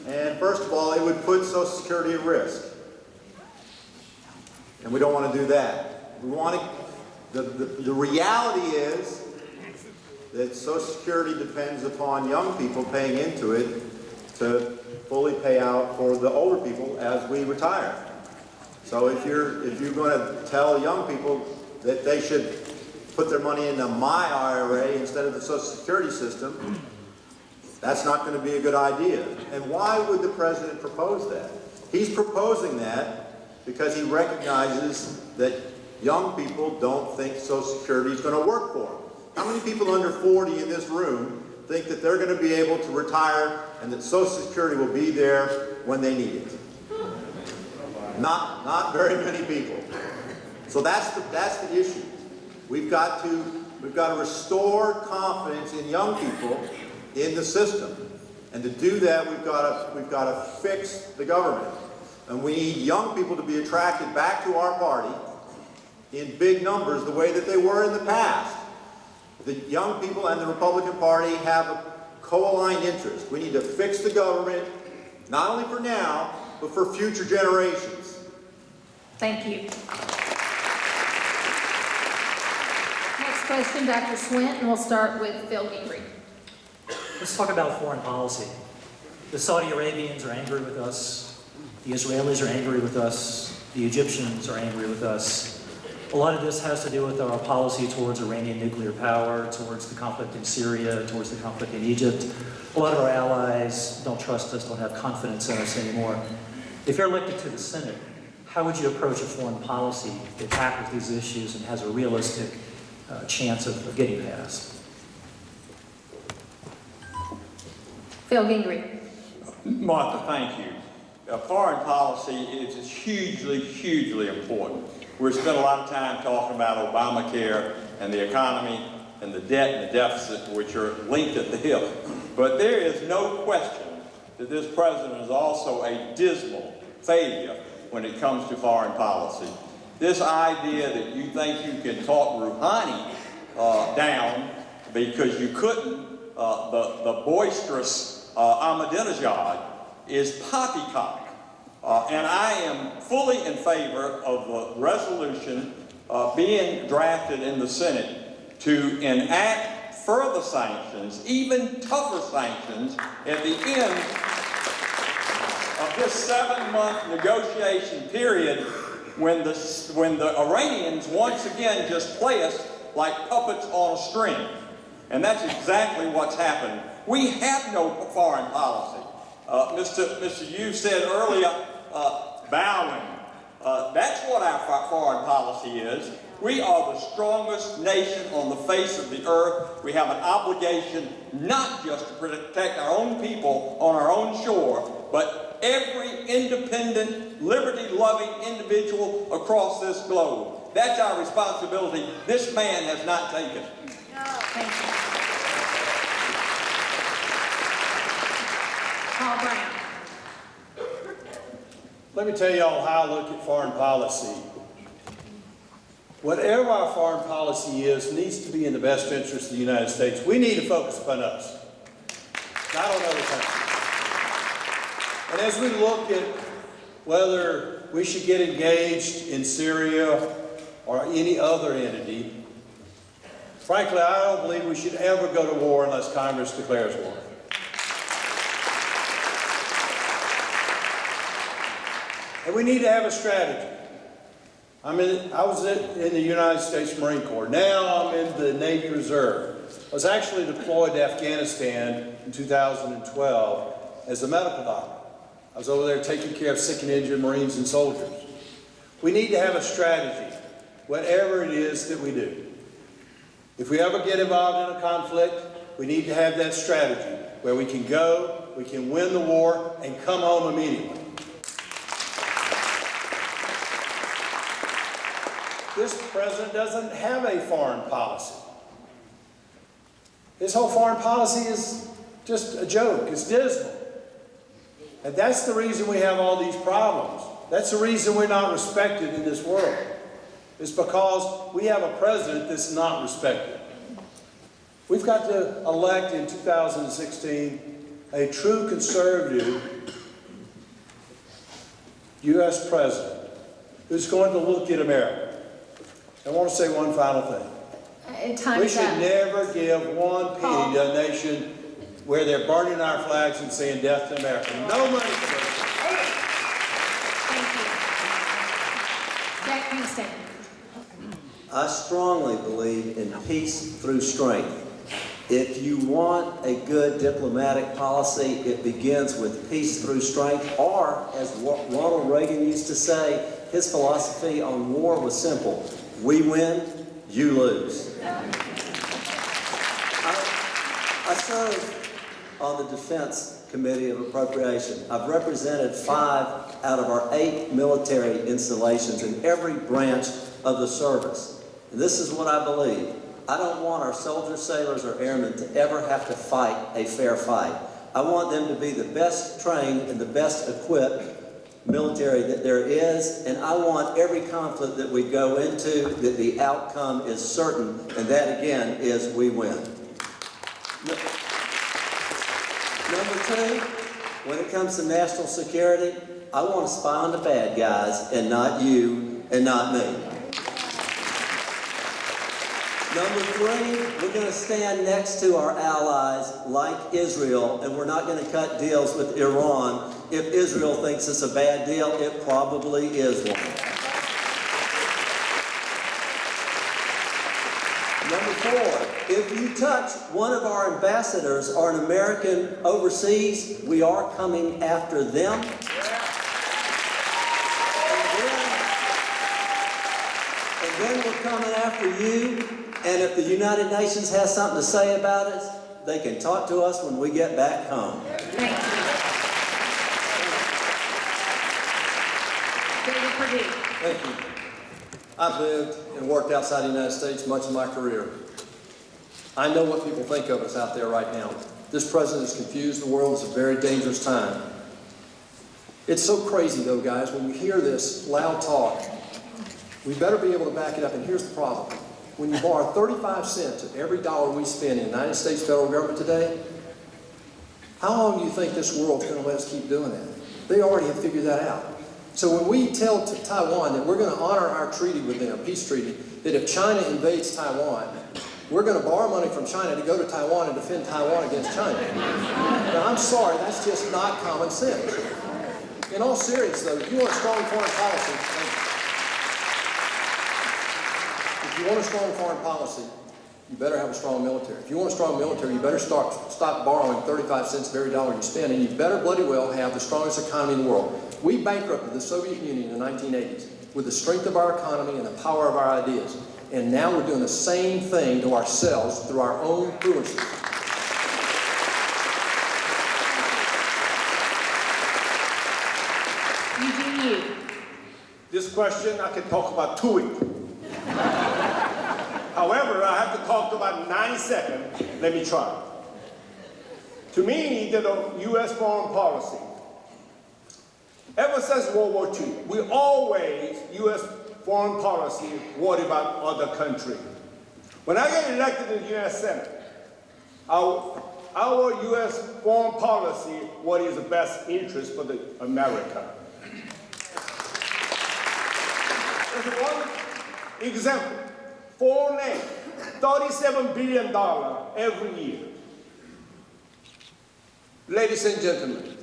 And first of all, it would put Social Security at risk. And we don't want to do that. We want to, the reality is that Social Security depends upon young people paying into it to fully pay out for the older people as we retire. So if you're going to tell young people that they should put their money into My IRA instead of the Social Security system, that's not going to be a good idea. And why would the president propose that? He's proposing that because he recognizes that young people don't think Social Security is going to work for them. How many people under 40 in this room think that they're going to be able to retire and that Social Security will be there when they need it? Not very many people. So that's the issue. We've got to restore confidence in young people in the system. And to do that, we've got to fix the government. And we need young people to be attracted back to our party in big numbers the way that they were in the past. The young people and the Republican Party have a co-aligned interest. We need to fix the government, not only for now, but for future generations.
Thank you. Next question, Dr. Swint, and we'll start with Phil Gingrich.
Let's talk about foreign policy. The Saudi Arabians are angry with us. The Israelis are angry with us. The Egyptians are angry with us. A lot of this has to do with our policy towards Iranian nuclear power, towards the conflict in Syria, towards the conflict in Egypt. A lot of our allies don't trust us, don't have confidence in us anymore. If you're elected to the Senate, how would you approach a foreign policy that tackles these issues and has a realistic chance of getting passed?
Phil Gingrich.
Martha, thank you. Foreign policy is hugely, hugely important. We've spent a lot of time talking about Obamacare and the economy and the debt and the deficit, which are linked at the hip. But there is no question that this president is also a dismal failure when it comes to foreign policy. This idea that you think you can talk Rouhani down because you couldn't, the boisterous Ahmadinejad is poppycock. And I am fully in favor of the resolution being drafted in the Senate to enact further sanctions, even tougher sanctions, at the end of this 7-month negotiation period when the Iranians once again just play us like puppets on a string. And that's exactly what's happened. We have no foreign policy. Mr. Yu said earlier, bowing. That's what our foreign policy is. We are the strongest nation on the face of the earth. We have an obligation not just to protect our own people on our own shore, but every independent, liberty-loving individual across this globe. That's our responsibility. This man has not taken.
Thank you. Paul Brown.
Let me tell y'all how I look at foreign policy. Whatever our foreign policy is needs to be in the best interest of the United States. We need to focus upon us, not on other countries. And as we look at whether we should get engaged in Syria or any other entity, frankly, I don't believe we should ever go to war unless Congress declares war. And we need to have a strategy. I was in the United States Marine Corps. Now I'm in the Navy Reserve. I was actually deployed to Afghanistan in 2012 as a medical doctor. I was over there taking care of sick and injured Marines and soldiers. We need to have a strategy, whatever it is that we do. If we ever get involved in a conflict, we need to have that strategy where we can go, we can win the war, and come home immediately. This president doesn't have a foreign policy. His whole foreign policy is just a joke. It's dismal. And that's the reason we have all these problems. That's the reason we're not respected in this world. It's because we have a president that's not respected. We've got to elect in 2016 a true conservative U.S. president who's going to look at America. I want to say one final thing. We should never give one penny to a nation where they're burning our flags and saying death to America. No money for it.
Jack Kennesaw.
I strongly believe in peace through strength. If you want a good diplomatic policy, it begins with peace through strength, or, as Ronald Reagan used to say, his philosophy on war was simple: we win, you lose. I served on the Defense Committee of Appropriation. I've represented 5 out of our 8 military installations in every branch of the service. And this is what I believe. I don't want our soldiers, sailors, or airmen to ever have to fight a fair fight. I want them to be the best trained and the best equipped military that there is, and I want every conflict that we go into that the outcome is certain, and that again is we win. Number 2, when it comes to national security, I want to spy on the bad guys and not you and not me. Number 3, we're going to stand next to our allies like Israel, and we're not going to cut deals with Iran. If Israel thinks it's a bad deal, it probably is one. Number 4, if you touch one of our ambassadors or an American overseas, we are coming after them. And then we're coming after you. And if the United Nations has something to say about us, they can talk to us when we get back home.
Thank you. David Perdue.
Thank you. I've lived and worked outside the United States much of my career. I know what people think of us out there right now. This president has confused the world. It's a very dangerous time. It's so crazy, though, guys, when you hear this loud talk, we better be able to back it up. And here's the problem. When you borrow 35 cents of every dollar we spend in the United States federal government today, how long do you think this world's going to let us keep doing that? They already have figured that out. So when we tell Taiwan that we're going to honor our treaty with them, peace treaty, that if China invades Taiwan, we're going to borrow money from China to go to Taiwan and defend Taiwan against China. Now, I'm sorry, that's just not common sense. In all seriousness, though, if you want a strong foreign policy, if you want a strong foreign policy, you better have a strong military. If you want a strong military, you better stop borrowing 35 cents of every dollar you spend, and you better bloody well have the strongest economy in the world. We bankrupted the Soviet Union in the 1980s with the strength of our economy and the power of our ideas. And now we're doing the same thing to ourselves through our own foolishness.
This question I can talk about 2 weeks. However, I have to talk about 90 seconds. Let me try. To me, the U.S. foreign policy, ever since World War II, we always, U.S. foreign policy, worried about other countries. When I get elected in the U.S. Senate, our U.S. foreign policy, what is the best interest for America? There's one example. Foreign aid, $37 billion every year. Ladies and gentlemen,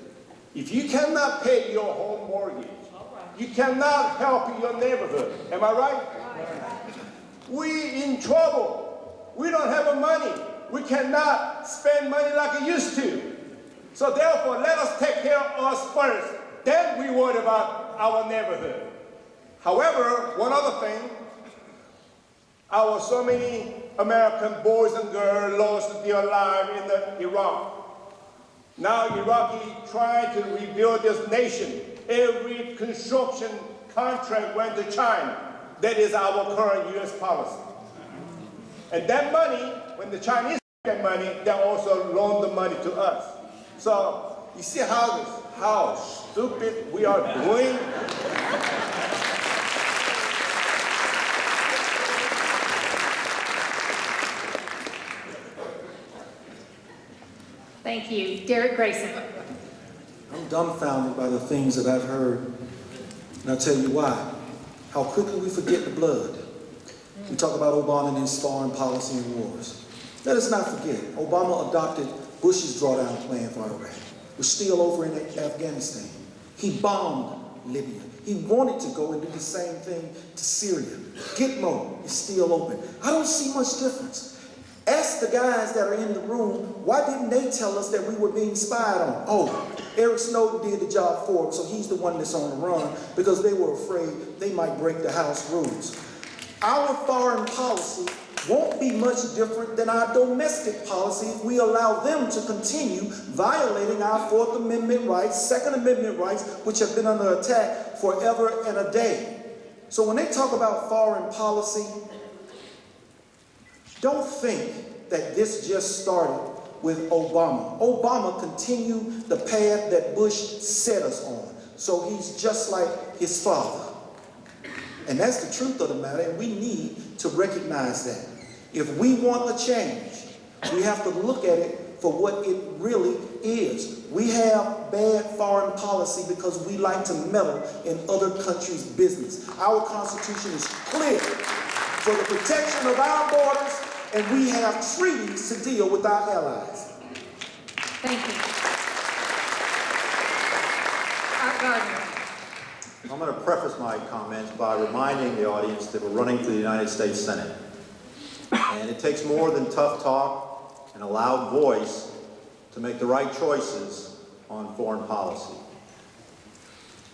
if you cannot pay your home mortgage, you cannot help your neighborhood. Am I right? We in trouble. We don't have money. We cannot spend money like we used to. So therefore, let us take care of us first. Then we worry about our neighborhood. However, one other thing, our so many American boys and girls lost their lives in Iraq. Now Iraqi trying to rebuild this nation. Every construction contract went to China. That is our current U.S. policy. And that money, when the Chinese get money, they also loan the money to us. So you see how stupid we are doing?
Thank you. Derek Grayson.
I'm dumbfounded by the things that I've heard, and I'll tell you why. How quickly we forget the blood. We talk about Obama and his foreign policy and wars. Let us not forget, Obama adopted Bush's drawdown plan for Iraq. We're still over in Afghanistan. He bombed Libya. He wanted to go and do the same thing to Syria. Gitmo is still open. I don't see much difference. Ask the guys that are in the room, why didn't they tell us that we were being spied on? Oh, Eric Snowden did the job for them, so he's the one that's on the run because they were afraid they might break the House rules. Our foreign policy won't be much different than our domestic policy if we allow them to continue violating our Fourth Amendment rights, Second Amendment rights, which have been under attack forever and a day. So when they talk about foreign policy, don't think that this just started with Obama. Obama continued the path that Bush set us on. So he's just like his father. And that's the truth of the matter, and we need to recognize that. If we want a change, we have to look at it for what it really is. We have bad foreign policy because we like to meddle in other countries' business. Our Constitution is clear for the protection of our borders, and we have treaties to deal with our allies.
Thank you. Art Gardner.
I'm going to preface my comments by reminding the audience that we're running for the United States Senate. And it takes more than tough talk and a loud voice to make the right choices on foreign policy.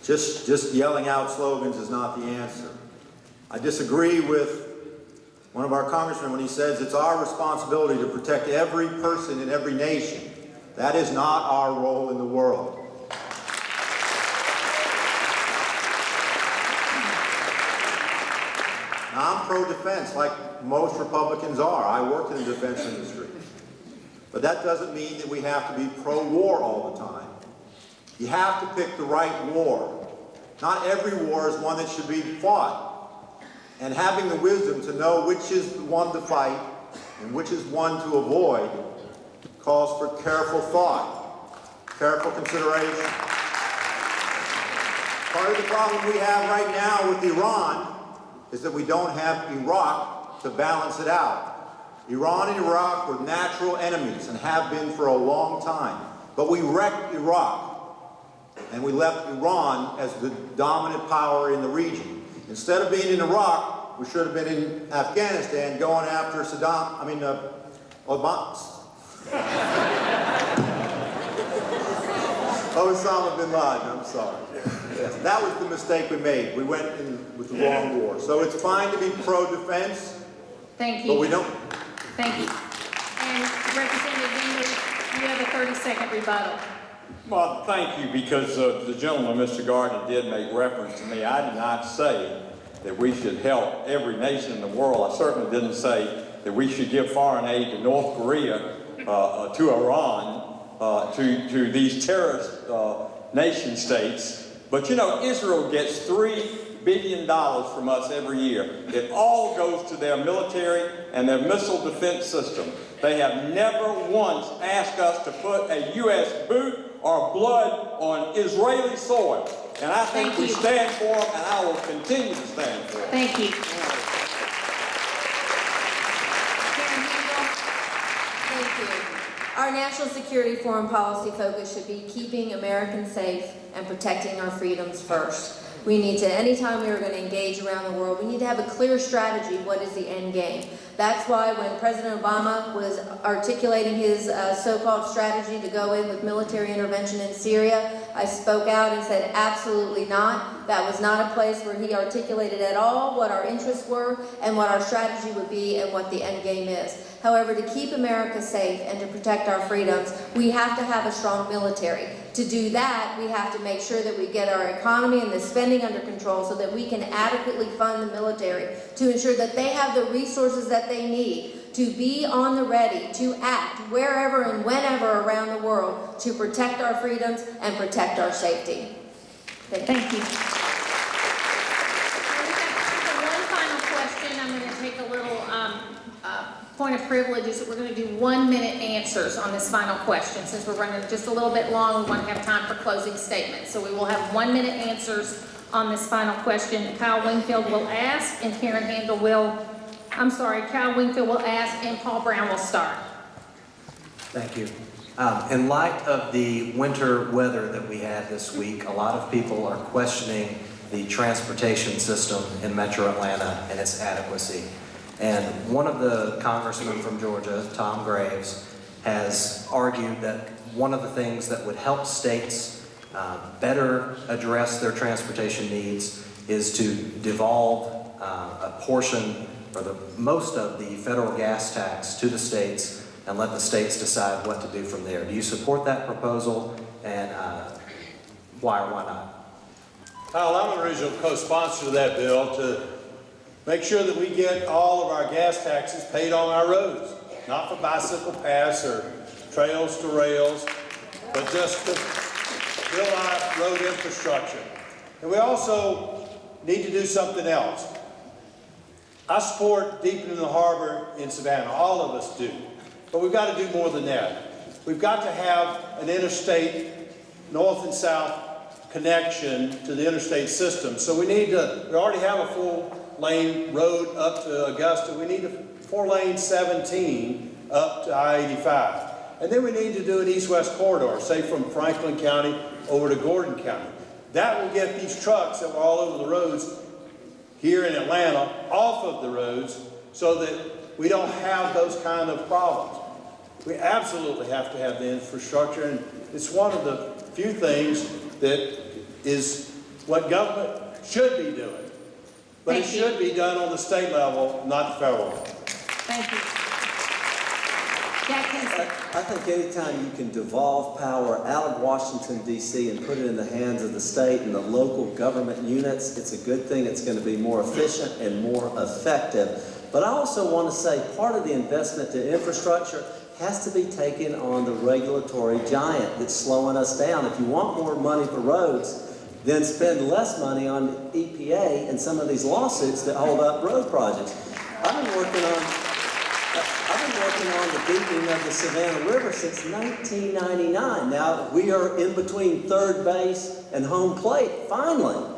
Just yelling out slogans is not the answer. I disagree with one of our congressmen when he says it's our responsibility to protect every person in every nation. That is not our role in the world. Now, I'm pro-defense, like most Republicans are. I work in the defense industry. But that doesn't mean that we have to be pro-war all the time. You have to pick the right war. Not every war is one that should be fought. And having the wisdom to know which is the one to fight and which is one to avoid calls for careful thought, careful consideration. Part of the problem we have right now with Iran is that we don't have Iraq to balance it out. Iran and Iraq were natural enemies and have been for a long time. But we wrecked Iraq, and we left Iran as the dominant power in the region. Instead of being in Iraq, we should have been in Afghanistan going after Osama bin Laden, I'm sorry. Yes, that was the mistake we made. We went in with the wrong war. So it's fine to be pro-defense.
Thank you.
But we don't.
Thank you. And Representative Dingley, you have a 30-second rebuttal.
Well, thank you, because the gentleman, Mr. Gardner, did make reference to me. I did not say that we should help every nation in the world. I certainly didn't say that we should give foreign aid to North Korea, to Iran, to these terrorist nation states. But you know, Israel gets $3 billion from us every year. It all goes to their military and their missile defense system. They have never once asked us to put a U.S. boot or blood on Israeli soil. And I think we stand for them, and I will continue to stand for them.
Thank you.
Thank you. Our national security foreign policy focus should be keeping Americans safe and protecting our freedoms first. We need to, anytime we are going to engage around the world, we need to have a clear strategy. What is the end game? That's why when President Obama was articulating his so-called strategy to go in with military intervention in Syria, I spoke out and said, absolutely not. That was not a place where he articulated at all what our interests were and what our strategy would be and what the end game is. However, to keep America safe and to protect our freedoms, we have to have a strong military. To do that, we have to make sure that we get our economy and the spending under control so that we can adequately fund the military to ensure that they have the resources that they need to be on the ready to act wherever and whenever around the world to protect our freedoms and protect our safety.
Thank you. One final question. I'm going to take a little point of privilege is that we're going to do 1 minute answers on this final question. Since we're running just a little bit long, we want to have time for closing statements. So we will have 1 minute answers on this final question. Kyle Wingfield will ask, and Karen Handel will, Kyle Wingfield will ask, and Paul Brown will start.
Thank you. In light of the winter weather that we had this week, a lot of people are questioning the transportation system in Metro Atlanta and its adequacy. And one of the congressmen from Georgia, Tom Graves, has argued that one of the things that would help states better address their transportation needs is to devolve a portion or most of the federal gas tax to the states and let the states decide what to do from there. Do you support that proposal, and why or why not?
Kyle, I'm an original co-sponsor of that bill to make sure that we get all of our gas taxes paid on our roads, not for bicycle paths or trails to rails, but just to build our road infrastructure. And we also need to do something else. I support deepening the harbor in Savannah, all of us do, but we've got to do more than that. We've got to have an interstate, north and south connection to the interstate system. So we already have a full-lane road up to Augusta. We need a 4-lane 17 up to I-85. And then we need to do an east-west corridor, say from Franklin County over to Gordon County. That will get these trucks that were all over the roads here in Atlanta off of the roads so that we don't have those kind of problems. We absolutely have to have the infrastructure, and it's one of the few things that is what government should be doing. But it should be done on the state level, not the federal level.
Thank you.
I think anytime you can devolve power out of Washington, D.C. and put it in the hands of the state and the local government units, it's a good thing. It's going to be more efficient and more effective. But I also want to say part of the investment to infrastructure has to be taken on the regulatory giant that's slowing us down. If you want more money for roads, then spend less money on EPA and some of these lawsuits that hold up road projects. I've been working on the deepening of the Savannah River since 1999. Now, we are in between third base and home plate, finally.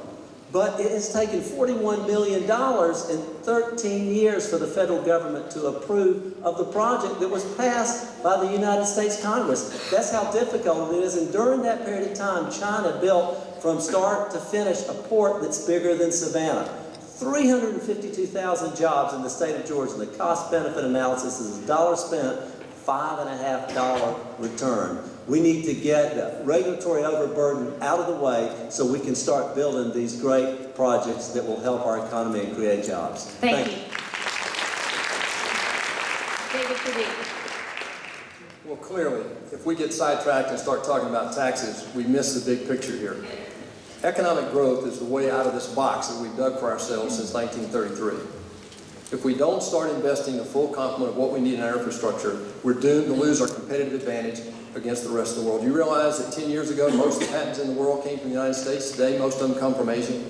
But it has taken $41 million in 13 years for the federal government to approve of the project that was passed by the United States Congress. That's how difficult it is. And during that period of time, China built from start to finish a port that's bigger than Savannah. 352,000 jobs in the state of Georgia. The cost-benefit analysis is $1 spent, $5.50 return. We need to get the regulatory overburden out of the way so we can start building these great projects that will help our economy and create jobs.
Thank you. David Padilla.
Well, clearly, if we get sidetracked and start talking about taxes, we miss the big picture here. Economic growth is the way out of this box that we've dug for ourselves since 1933. If we don't start investing the full complement of what we need in our infrastructure, we're doomed to lose our competitive advantage against the rest of the world. You realize that 10 years ago, most of the patents in the world came from the United States. Today, most of them come from Asia.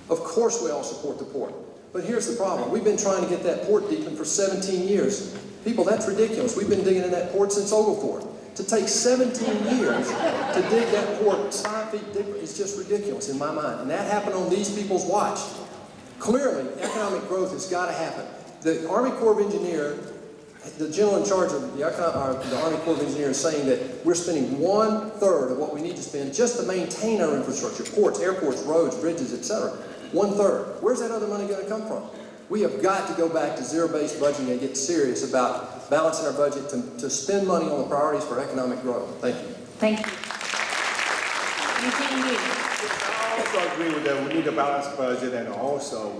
Of course, we all support the port. But here's the problem. We've been trying to get that port deepened for 17 years. People, that's ridiculous. We've been digging in that port since Oglethorpe. To take 17 years to dig that port 5 feet deeper is just ridiculous in my mind. And that happened on these people's watch. Clearly, economic growth has got to happen. The Army Corps of Engineers the general in charge of the Army Corps of Engineers saying that we're spending 1/3 of what we need to spend just to maintain our infrastructure, ports, airports, roads, bridges, etc. 1/3. Where's that other money going to come from? We have got to go back to zero-based budgeting and get serious about balancing our budget to spend money on the priorities for economic growth. Thank you.
Thank you. Continue.
I also agree with that. We need a balanced budget, and also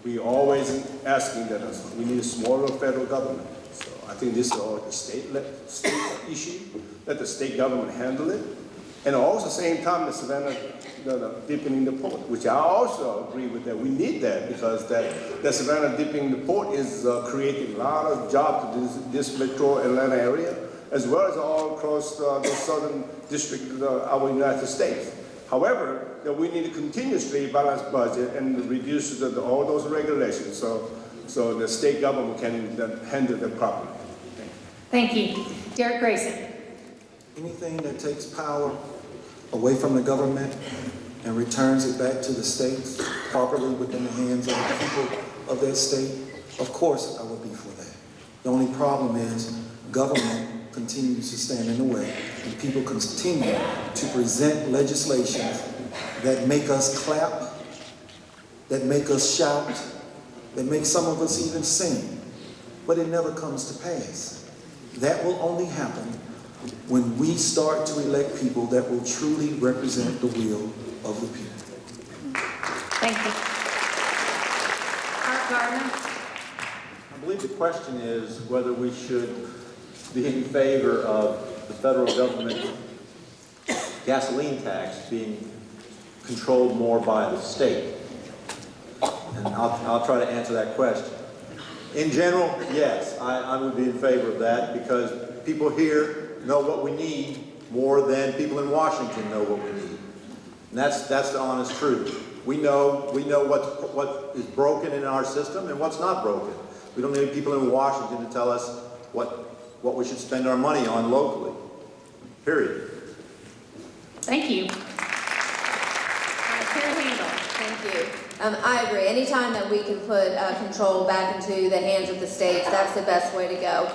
we always asking that we need a smaller federal government. So I think this is all the state issue. Let the state government handle it. And also, same time, the Savannah deepening the port, which I also agree with that. We need that because the Savannah deepening the port is creating a lot of jobs to this metro Atlanta area, as well as all across the southern district of our United States. However, that we need a continuously balanced budget and reduce all those regulations so the state government can handle them properly.
Thank you. Derek Grayson.
Anything that takes power away from the government and returns it back to the states properly within the hands of the people of that state, of course I would be for that. The only problem is government continues to stand in the way and people continue to present legislation that make us clap, that make us shout, that make some of us even sing, but it never comes to pass. That will only happen when we start to elect people that will truly represent the will of the people.
Thank you. Art Gardner.
I believe the question is whether we should be in favor of the federal government gasoline tax being controlled more by the state. And I'll try to answer that question. In general, yes, I would be in favor of that because people here know what we need more than people in Washington know what we need. And that's the honest truth. We know what is broken in our system and what's not broken. We don't need people in Washington to tell us what we should spend our money on locally. Period.
Thank you. Karen Handel.
Thank you. I agree. Anytime that we can put control back into the hands of the states, that's the best way to go.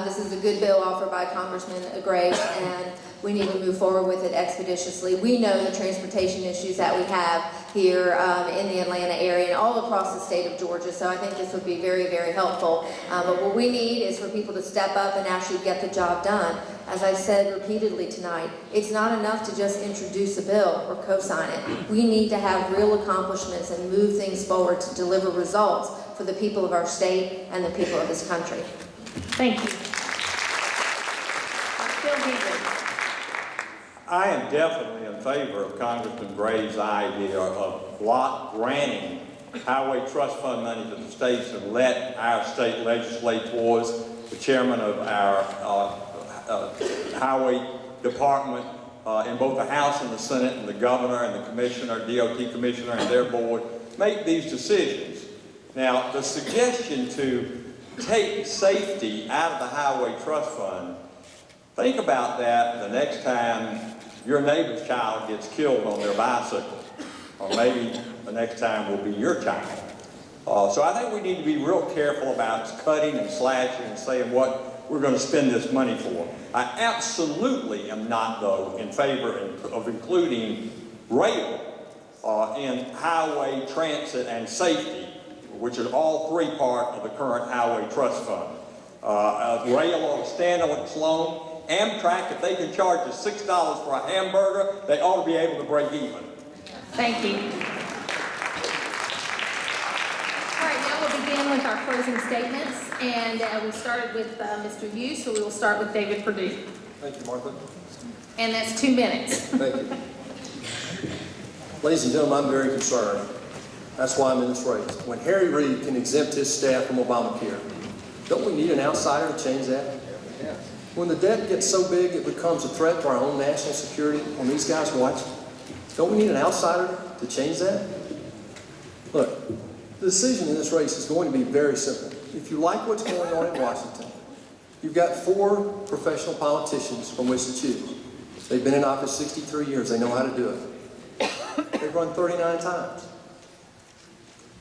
This is a good bill offered by Congressman Graves, and we need to move forward with it expeditiously. We know the transportation issues that we have here in the Atlanta area and all across the state of Georgia, so I think this would be very, very helpful. But what we need is for people to step up and actually get the job done. As I've said repeatedly tonight, it's not enough to just introduce a bill or co-sign it. We need to have real accomplishments and move things forward to deliver results for the people of our state and the people of this country.
Thank you. Phil Henry.
I am definitely in favor of Congressman Graves' idea of granting highway trust fund money to the states and let our state legislators, the chairman of our highway department in both the House and the Senate, and the governor and the commissioner, DOT commissioner and their board, make these decisions. Now, the suggestion to take safety out of the highway trust fund, think about that the next time your neighbor's child gets killed on their bicycle, or maybe the next time will be your child. So I think we need to be real careful about cutting and slashing and saying what we're going to spend this money for. I absolutely am not, though, in favor of including rail in highway, transit, and safety, which are all three part of the current highway trust fund. Rail ought to stand on its own. Amtrak, if they can charge us $6 for a hamburger, they ought to be able to break even.
Thank you. All right, now we'll begin with our closing statements. And we started with Mr. Yu, so we will start with David Perdue.
Thank you, Martha.
And that's 2 minutes.
Thank you. Ladies and gentlemen, I'm very concerned. That's why I'm in this race. When Harry Reid can exempt his staff from Obamacare, don't we need an outsider to change that? When the debt gets so big it becomes a threat to our own national security, when these guys watch, don't we need an outsider to change that? Look, the decision in this race is going to be very simple. If you like what's going on in Washington, you've got 4 professional politicians from which to choose. They've been in office 63 years. They know how to do it. They've run 39 times.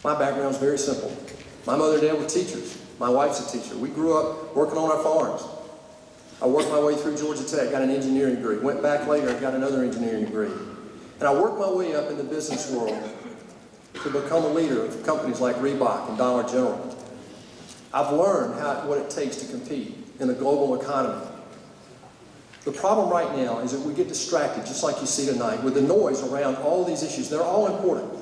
My background is very simple. My mother and dad were teachers. My wife's a teacher. We grew up working on our farms. I worked my way through Georgia Tech, got an engineering degree. Went back later, got another engineering degree. And I worked my way up in the business world to become a leader of companies like Reebok and Dollar General. I've learned what it takes to compete in the global economy. The problem right now is that we get distracted, just like you see tonight, with the noise around all these issues. They're all important.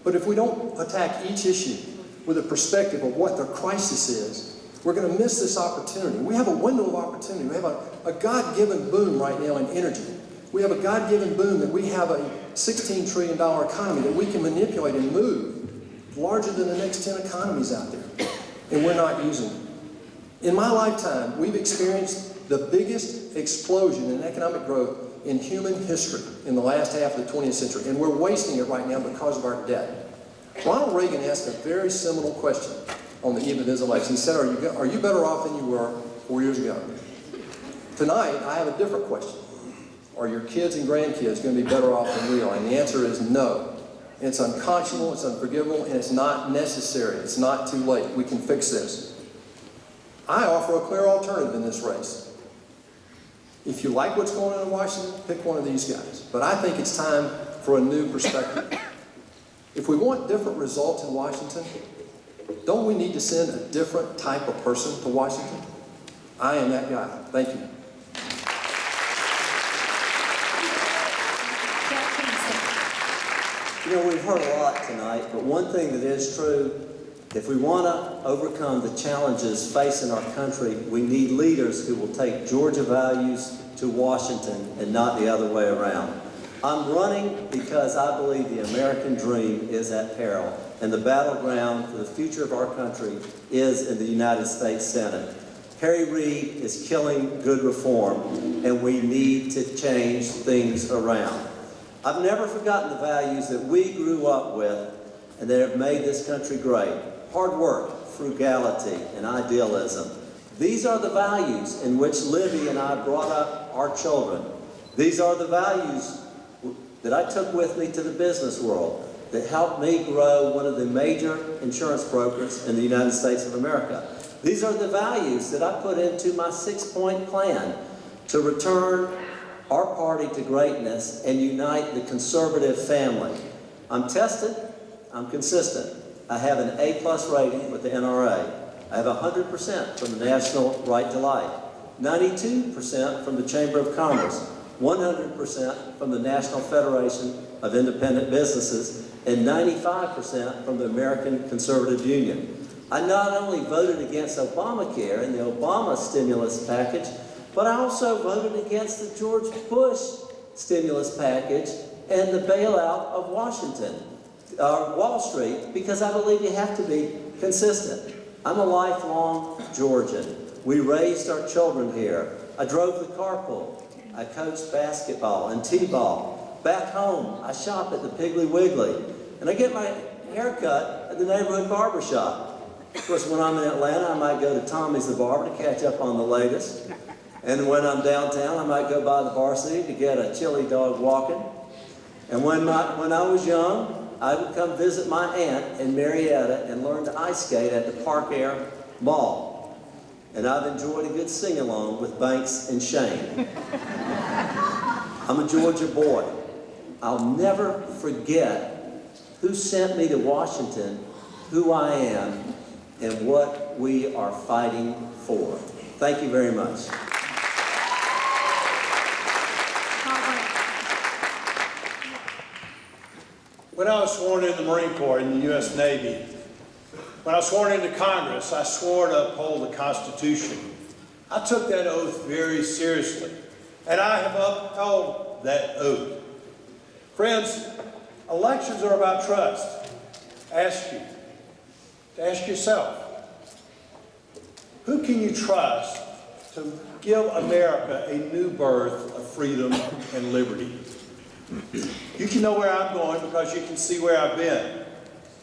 But if we don't attack each issue with a perspective of what the crisis is, we're going to miss this opportunity. We have a window of opportunity. We have a God-given boom right now in energy. We have a God-given boom that we have a $16 trillion economy that we can manipulate and move larger than the next 10 economies out there. And we're not using it. In my lifetime, we've experienced the biggest explosion in economic growth in human history in the last half of the 20th century. And we're wasting it right now because of our debt. Ronald Reagan asked a very seminal question on the eve of his election. He said, are you better off than you were 4 years ago? Tonight, I have a different question. Are your kids and grandkids going to be better off than we are? And the answer is no. It's unconscionable, it's unforgivable, and it's not necessary. It's not too late. We can fix this. I offer a clear alternative in this race. If you like what's going on in Washington, pick one of these guys. But I think it's time for a new perspective. If we want different results in Washington, don't we need to send a different type of person to Washington? I am that guy. Thank you.
You know, we've heard a lot tonight, but one thing that is true, if we want to overcome the challenges facing our country, we need leaders who will take Georgia values to Washington and not the other way around. I'm running because I believe the American dream is at peril, and the battleground for the future of our country is in the United States Senate. Harry Reid is killing good reform, and we need to change things around. I've never forgotten the values that we grew up with and that have made this country great. Hard work, frugality, and idealism. These are the values in which Libby and I brought up our children. These are the values that I took with me to the business world that helped me grow one of the major insurance brokers in the United States of America. These are the values that I put into my 6-point plan to return our party to greatness and unite the conservative family. I'm tested, I'm consistent. I have an A+ rating with the NRA. I have 100% from the National Right to Life, 92% from the Chamber of Commerce, 100% from the National Federation of Independent Businesses, and 95% from the American Conservative Union. I not only voted against Obamacare and the Obama stimulus package, but I also voted against the George Bush stimulus package and the bailout of Wall Street, because I believe you have to be consistent. I'm a lifelong Georgian. We raised our children here. I drove the carpool. I coached basketball and t-ball. Back home, I shop at the Piggly Wiggly. And I get my hair cut at the neighborhood barber shop. Of course, when I'm in Atlanta, I might go to Tommy's the Barber to catch up on the latest. And when I'm downtown, I might go by the Varsity to get a chili dog walking. And when I was young, I would come visit my aunt in Marietta and learn to ice skate at the Park Air Mall. And I've enjoyed a good sing-along with Banks and Shane. I'm a Georgia boy. I'll never forget who sent me to Washington, who I am, and what we are fighting for. Thank you very much.
When I was sworn in the Marine Corps in the U.S. Navy, when I was sworn into Congress, I swore to uphold the Constitution. I took that oath very seriously, and I have upheld that oath. Friends, elections are about trust. Ask yourself, who can you trust to give America a new birth of freedom and liberty? You can know where I'm going because you can see where I've been.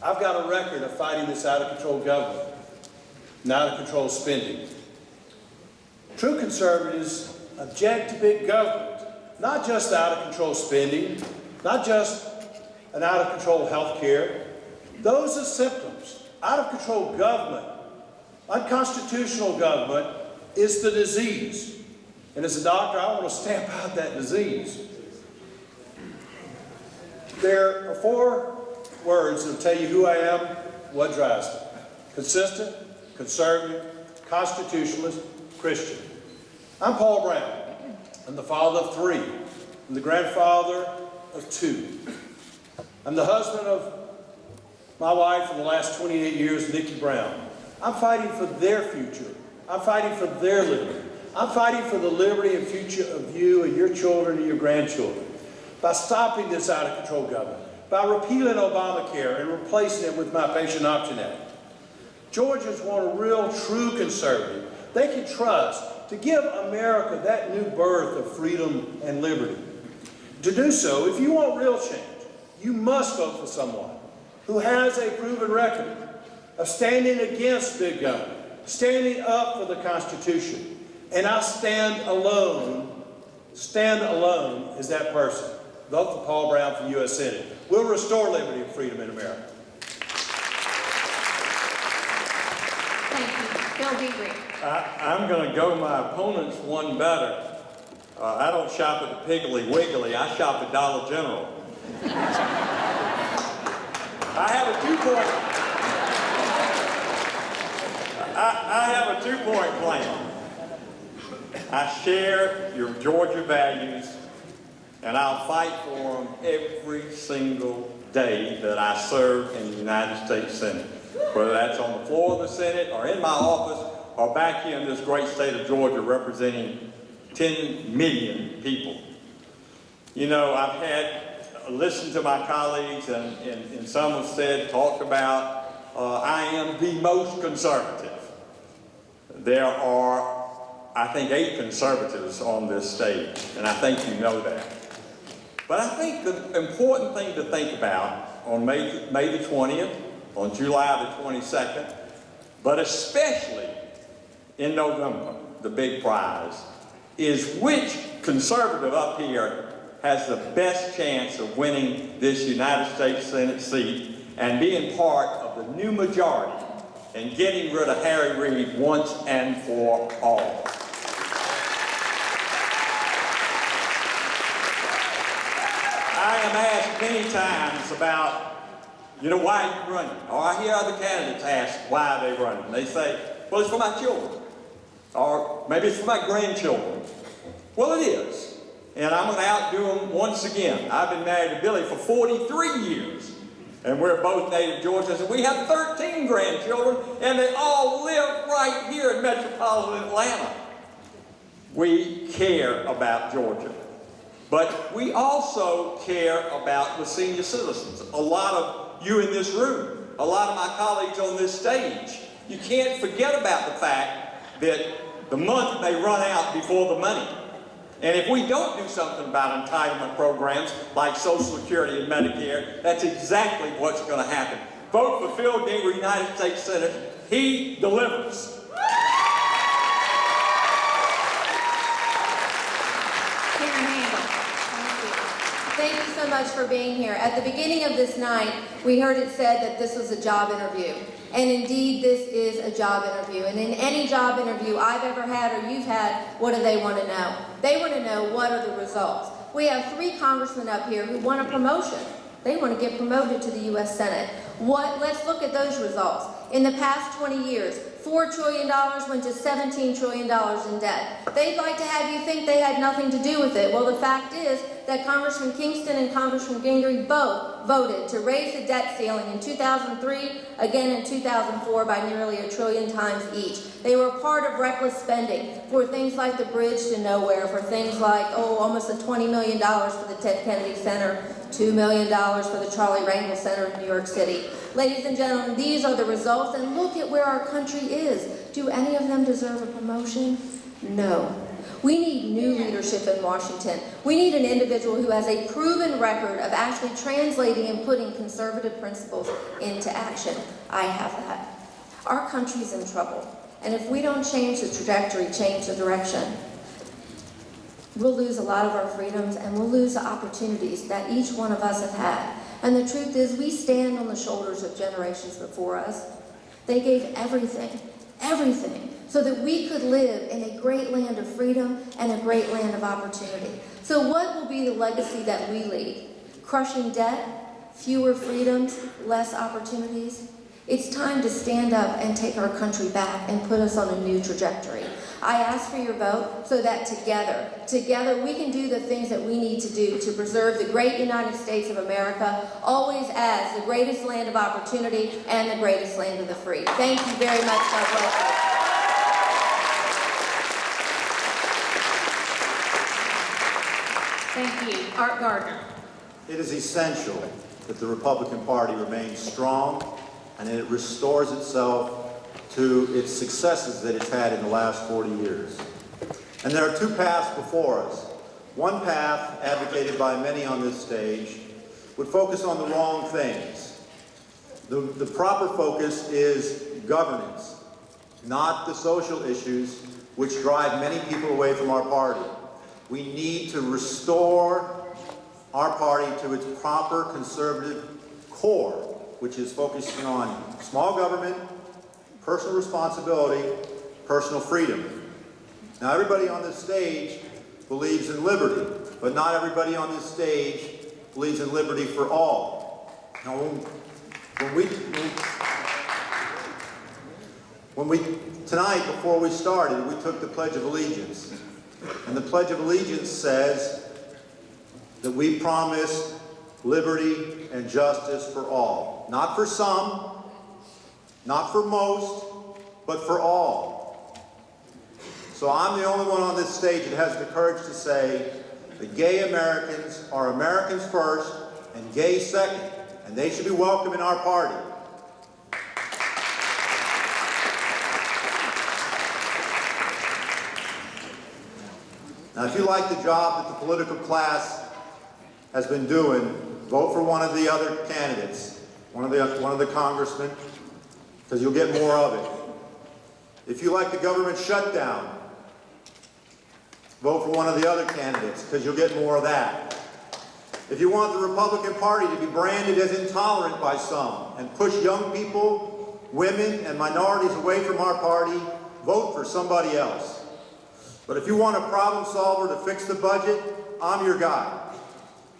I've got a record of fighting this out-of-control government and out-of-control spending. True conservatives object to big government, not just out-of-control spending, not just an out-of-control health care. Those are symptoms. Out-of-control government Unconstitutional government is the disease. And as a doctor, I want to stamp out that disease. There are 4 words that will tell you who I am, what drives me. Consistent, conservative, constitutionalist, Christian. I'm Paul Brown. I'm the father of 3. I'm the grandfather of 2. I'm the husband of my wife for the last 28 years, Nikki Brown. I'm fighting for their future. I'm fighting for their liberty. I'm fighting for the liberty and future of you and your children and your grandchildren. By stopping this out-of-control government, by repealing Obamacare and replacing it with my Patient Option Act. Georgians want a real, true conservative they can trust to give America that new birth of freedom and liberty. To do so, if you want real change, you must vote for someone who has a proven record of standing against big government, standing up for the Constitution. And I stand alone as that person. Vote for Paul Brown for U.S. Senate. We'll restore liberty and freedom in America.
Thank you. Phil Gingrich.
I'm going to go my opponent's one better. I don't shop at the Piggly Wiggly. I shop at Dollar General. I have a two-point plan. I share your Georgia values, and I'll fight for them every single day that I serve in the United States Senate, whether that's on the floor of the Senate or in my office or back here in this great state of Georgia representing 10 million people. You know, I've listened to my colleagues, and some have talked about, I am the most conservative. There are, I think, 8 conservatives on this stage, and I think you know that. But I think the important thing to think about on May the 20th, on July the 22nd, but especially in November, the big prize, is which conservative up here has the best chance of winning this United States Senate seat and being part of the new majority and getting rid of Harry Reid once and for all. I am asked many times about, you know, why are you running? Or I hear other candidates ask, why are they running? They say, well, it's for my children. Or maybe it's for my grandchildren. Well, it is. And I'm going to outdo them once again. I've been married to Billy for 43 years. And we're both native Georgians. And we have 13 grandchildren. And they all live right here in metropolitan Atlanta. We care about Georgia. But we also care about the senior citizens. A lot of you in this room, a lot of my colleagues on this stage, you can't forget about the fact that the month may run out before the money. And if we don't do something about entitlement programs like Social Security and Medicare, that's exactly what's going to happen. Vote for Phil Gingrich, United States Senate. He delivers.
Thank you so much for being here. At the beginning of this night, we heard it said that this was a job interview. And indeed, this is a job interview. And in any job interview I've ever had or you've had, what do they want to know? They want to know what are the results. We have 3 congressmen up here who want a promotion. They want to get promoted to the U.S. Senate. Let's look at those results. In the past 20 years, $4 trillion went to $17 trillion in debt. They'd like to have you think they had nothing to do with it. Well, the fact is that Congressman Kingston and Congressman Gingrich both voted to raise the debt ceiling in 2003, again in 2004 by nearly $1 trillion times each. They were part of reckless spending for things like the bridge to nowhere, for things like, almost $20 million for the Ted Kennedy Center, $2 million for the Charlie Rangel Center in New York City. Ladies and gentlemen, these are the results, and look at where our country is. Do any of them deserve a promotion? No. We need new leadership in Washington. We need an individual who has a proven record of actually translating and putting conservative principles into action. I have that. Our country's in trouble, and if we don't change the trajectory, change the direction, we'll lose a lot of our freedoms, and we'll lose the opportunities that each one of us have had. And the truth is, we stand on the shoulders of generations before us. They gave everything everything, so that we could live in a great land of freedom and a great land of opportunity. So what will be the legacy that we leave? Crushing debt, fewer freedoms, less opportunities? It's time to stand up and take our country back and put us on a new trajectory. I ask for your vote so that together we can do the things that we need to do to preserve the great United States of America, always as the greatest land of opportunity and the greatest land of the free. Thank you very much. God bless you.
Thank you. Art Gardner.
It is essential that the Republican Party remains strong and that it restores itself to its successes that it's had in the last 40 years. And there are two paths before us. One path, advocated by many on this stage, would focus on the wrong things. The proper focus is governance, not the social issues which drive many people away from our party. We need to restore our party to its proper conservative core, which is focusing on small government, personal responsibility, personal freedom. Now, everybody on this stage believes in liberty, but not everybody on this stage believes in liberty for all. Now, tonight, before we started, we took the Pledge of Allegiance. And the Pledge of Allegiance says that we promise liberty and justice for all. Not for some, not for most, but for all. So I'm the only one on this stage that has the courage to say that gay Americans are Americans first and gay second, and they should be welcome in our party. Now, if you like the job that the political class has been doing, vote for one of the other candidates, one of the congressmen, because you'll get more of it. If you like the government shutdown, vote for one of the other candidates, because you'll get more of that. If you want the Republican Party to be branded as intolerant by some and push young people, women, and minorities away from our party, vote for somebody else. But if you want a problem solver to fix the budget, I'm your guy.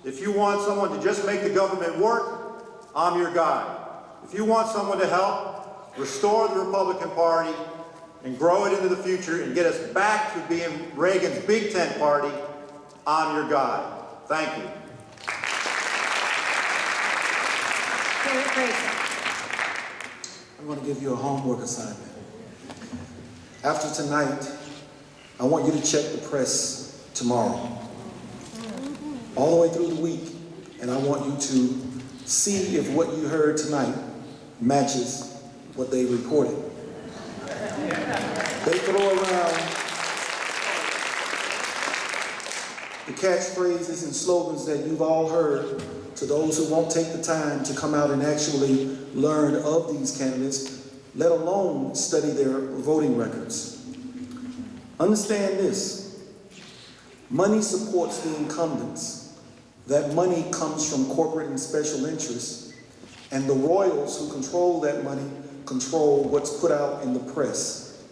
If you want someone to just make the government work, I'm your guy. If you want someone to help restore the Republican Party and grow it into the future and get us back to being Reagan's Big Tent Party, I'm your guy. Thank you.
I'm going to give you a homework assignment. After tonight, I want you to check the press tomorrow, all the way through the week, and I want you to see if what you heard tonight matches what they reported. They throw around the catchphrases and slogans that you've all heard. To those who won't take the time to come out and actually learn of these candidates, let alone study their voting records. Understand this: money supports the incumbents. That money comes from corporate and special interests, and the royals who control that money control what's put out in the press.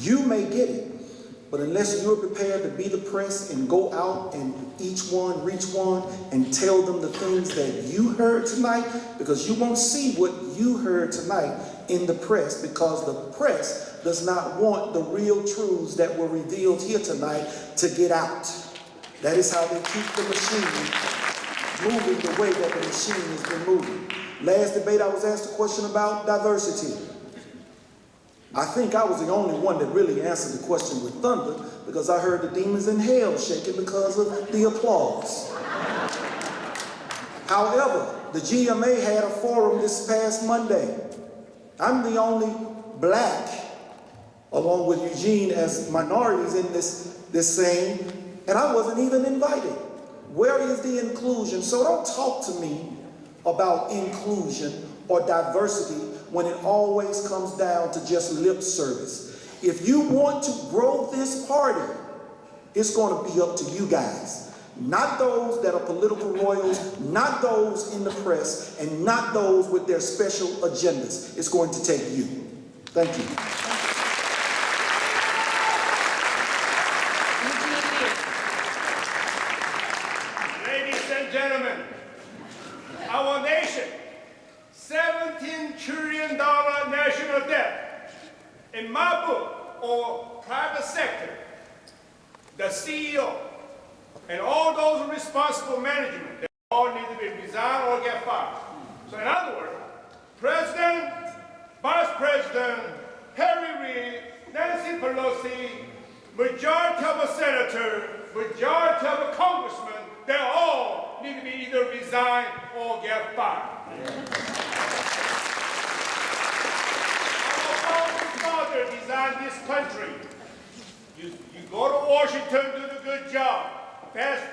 You may get it, but unless you're prepared to be the press and go out and each one reach one and tell them the things that you heard tonight, because you won't see what you heard tonight in the press, because the press does not want the real truths that were revealed here tonight to get out. That is how they keep the machine moving the way that the machine has been moving. Last debate I was asked a question about diversity. I think I was the only one that really answered the question with thunder, because I heard the demons in hell shaking because of the applause. However, the GMA had a forum this past Monday. I'm the only black, along with Eugene, as minorities in this saying, and I wasn't even invited. Where is the inclusion? So don't talk to me about inclusion or diversity when it always comes down to just lip service. If you want to grow this party, it's going to be up to you guys. Not those that are political royals, not those in the press, and not those with their special agendas. It's going to take you. Thank you.
In my book, or private sector, the CEO, and all those responsible management, they all need to be resigned or get fired. So in other words, President, Vice President, Harry Reid, Nancy Pelosi, majority of a senator, majority of a congressman, they all need to be either resigned or get fired. Our father designed this country. You go to Washington, do the good job. Best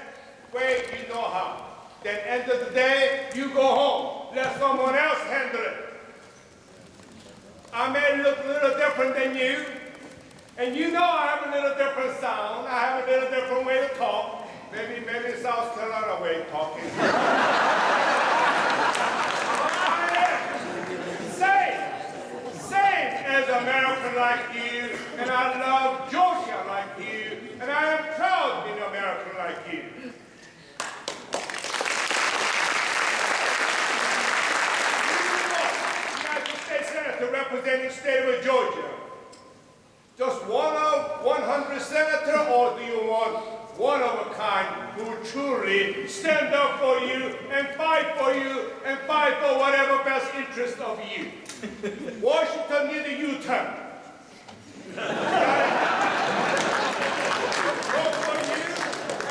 way you know how. Then end of the day, you go home. Let someone else handle it. I may look a little different than you. And you know I have a little different sound. I have a little different way to talk. Maybe South Carolina way of talking. Same as American like you, and I love Georgia like you, and I am proud to be an American like you. United States Senator representing the state of Georgia. Just one of 100 senator, or do you want one of a kind who will truly stand up for you and fight for whatever best interest of you? Washington need a U-turn. Vote for you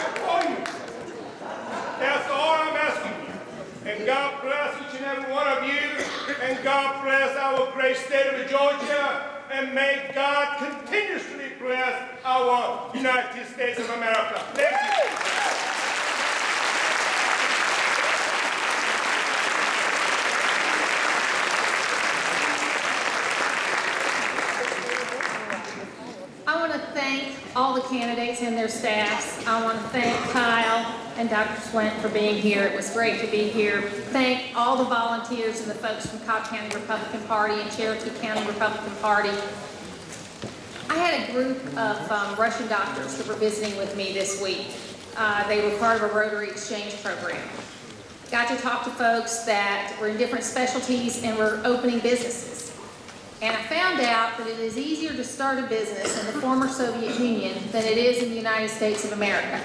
and for you. That's all I'm asking you. And God bless each and every one of you. And God bless our great state of Georgia. And may God continuously bless our United States of America. Thank you.
I want to thank all the candidates and their staffs. I want to thank Kyle and Dr. Swint for being here. It was great to be here. Thank all the volunteers and the folks from Cobb County Republican Party and Cherokee County Republican Party. I had a group of Russian doctors that were visiting with me this week. They were part of a Rotary Exchange program. Got to talk to folks that were in different specialties and were opening businesses. And I found out that it is easier to start a business in the former Soviet Union than it is in the United States of America.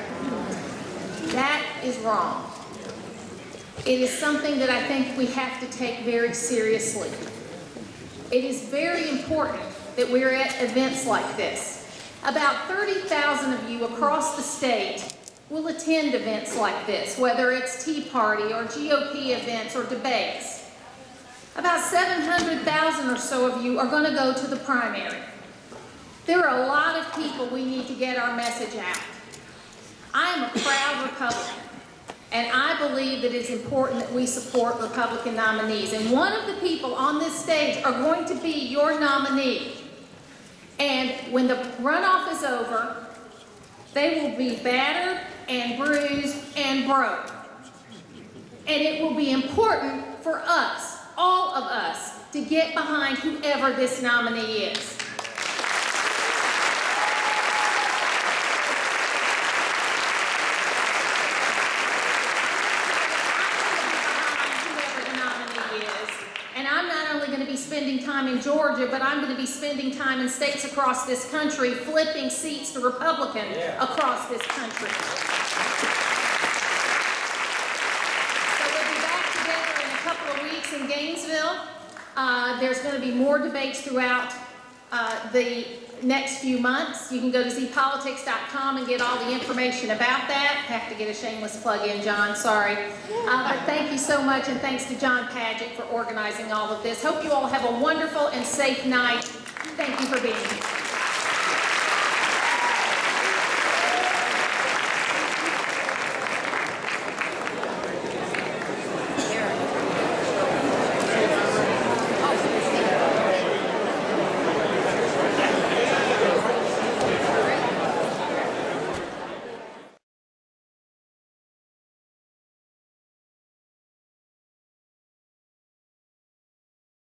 That is wrong. It is something that I think we have to take very seriously. It is very important that we're at events like this. About 30,000 of you across the state will attend events like this, whether it's Tea Party or GOP events or debates. About 700,000 or so of you are going to go to the primary. There are a lot of people we need to get our message out. I am a proud Republican, and I believe that it's important that we support Republican nominees. And one of the people on this stage are going to be your nominee. And when the runoff is over, they will be battered and bruised and broke. And it will be important for us, all of us, to get behind whoever this nominee is. Spending time in Georgia, but I'm going to be spending time in states across this country, flipping seats to Republican across this country. So we'll be back together in a couple of weeks in Gainesville. There's going to be more debates throughout the next few months. You can go to zpolitics.com and get all the information about that. Have to get a shameless plug in, John, sorry. But thank you so much, and thanks to John Padgett for organizing all of this. Hope you all have a wonderful and safe night. Thank you for being here.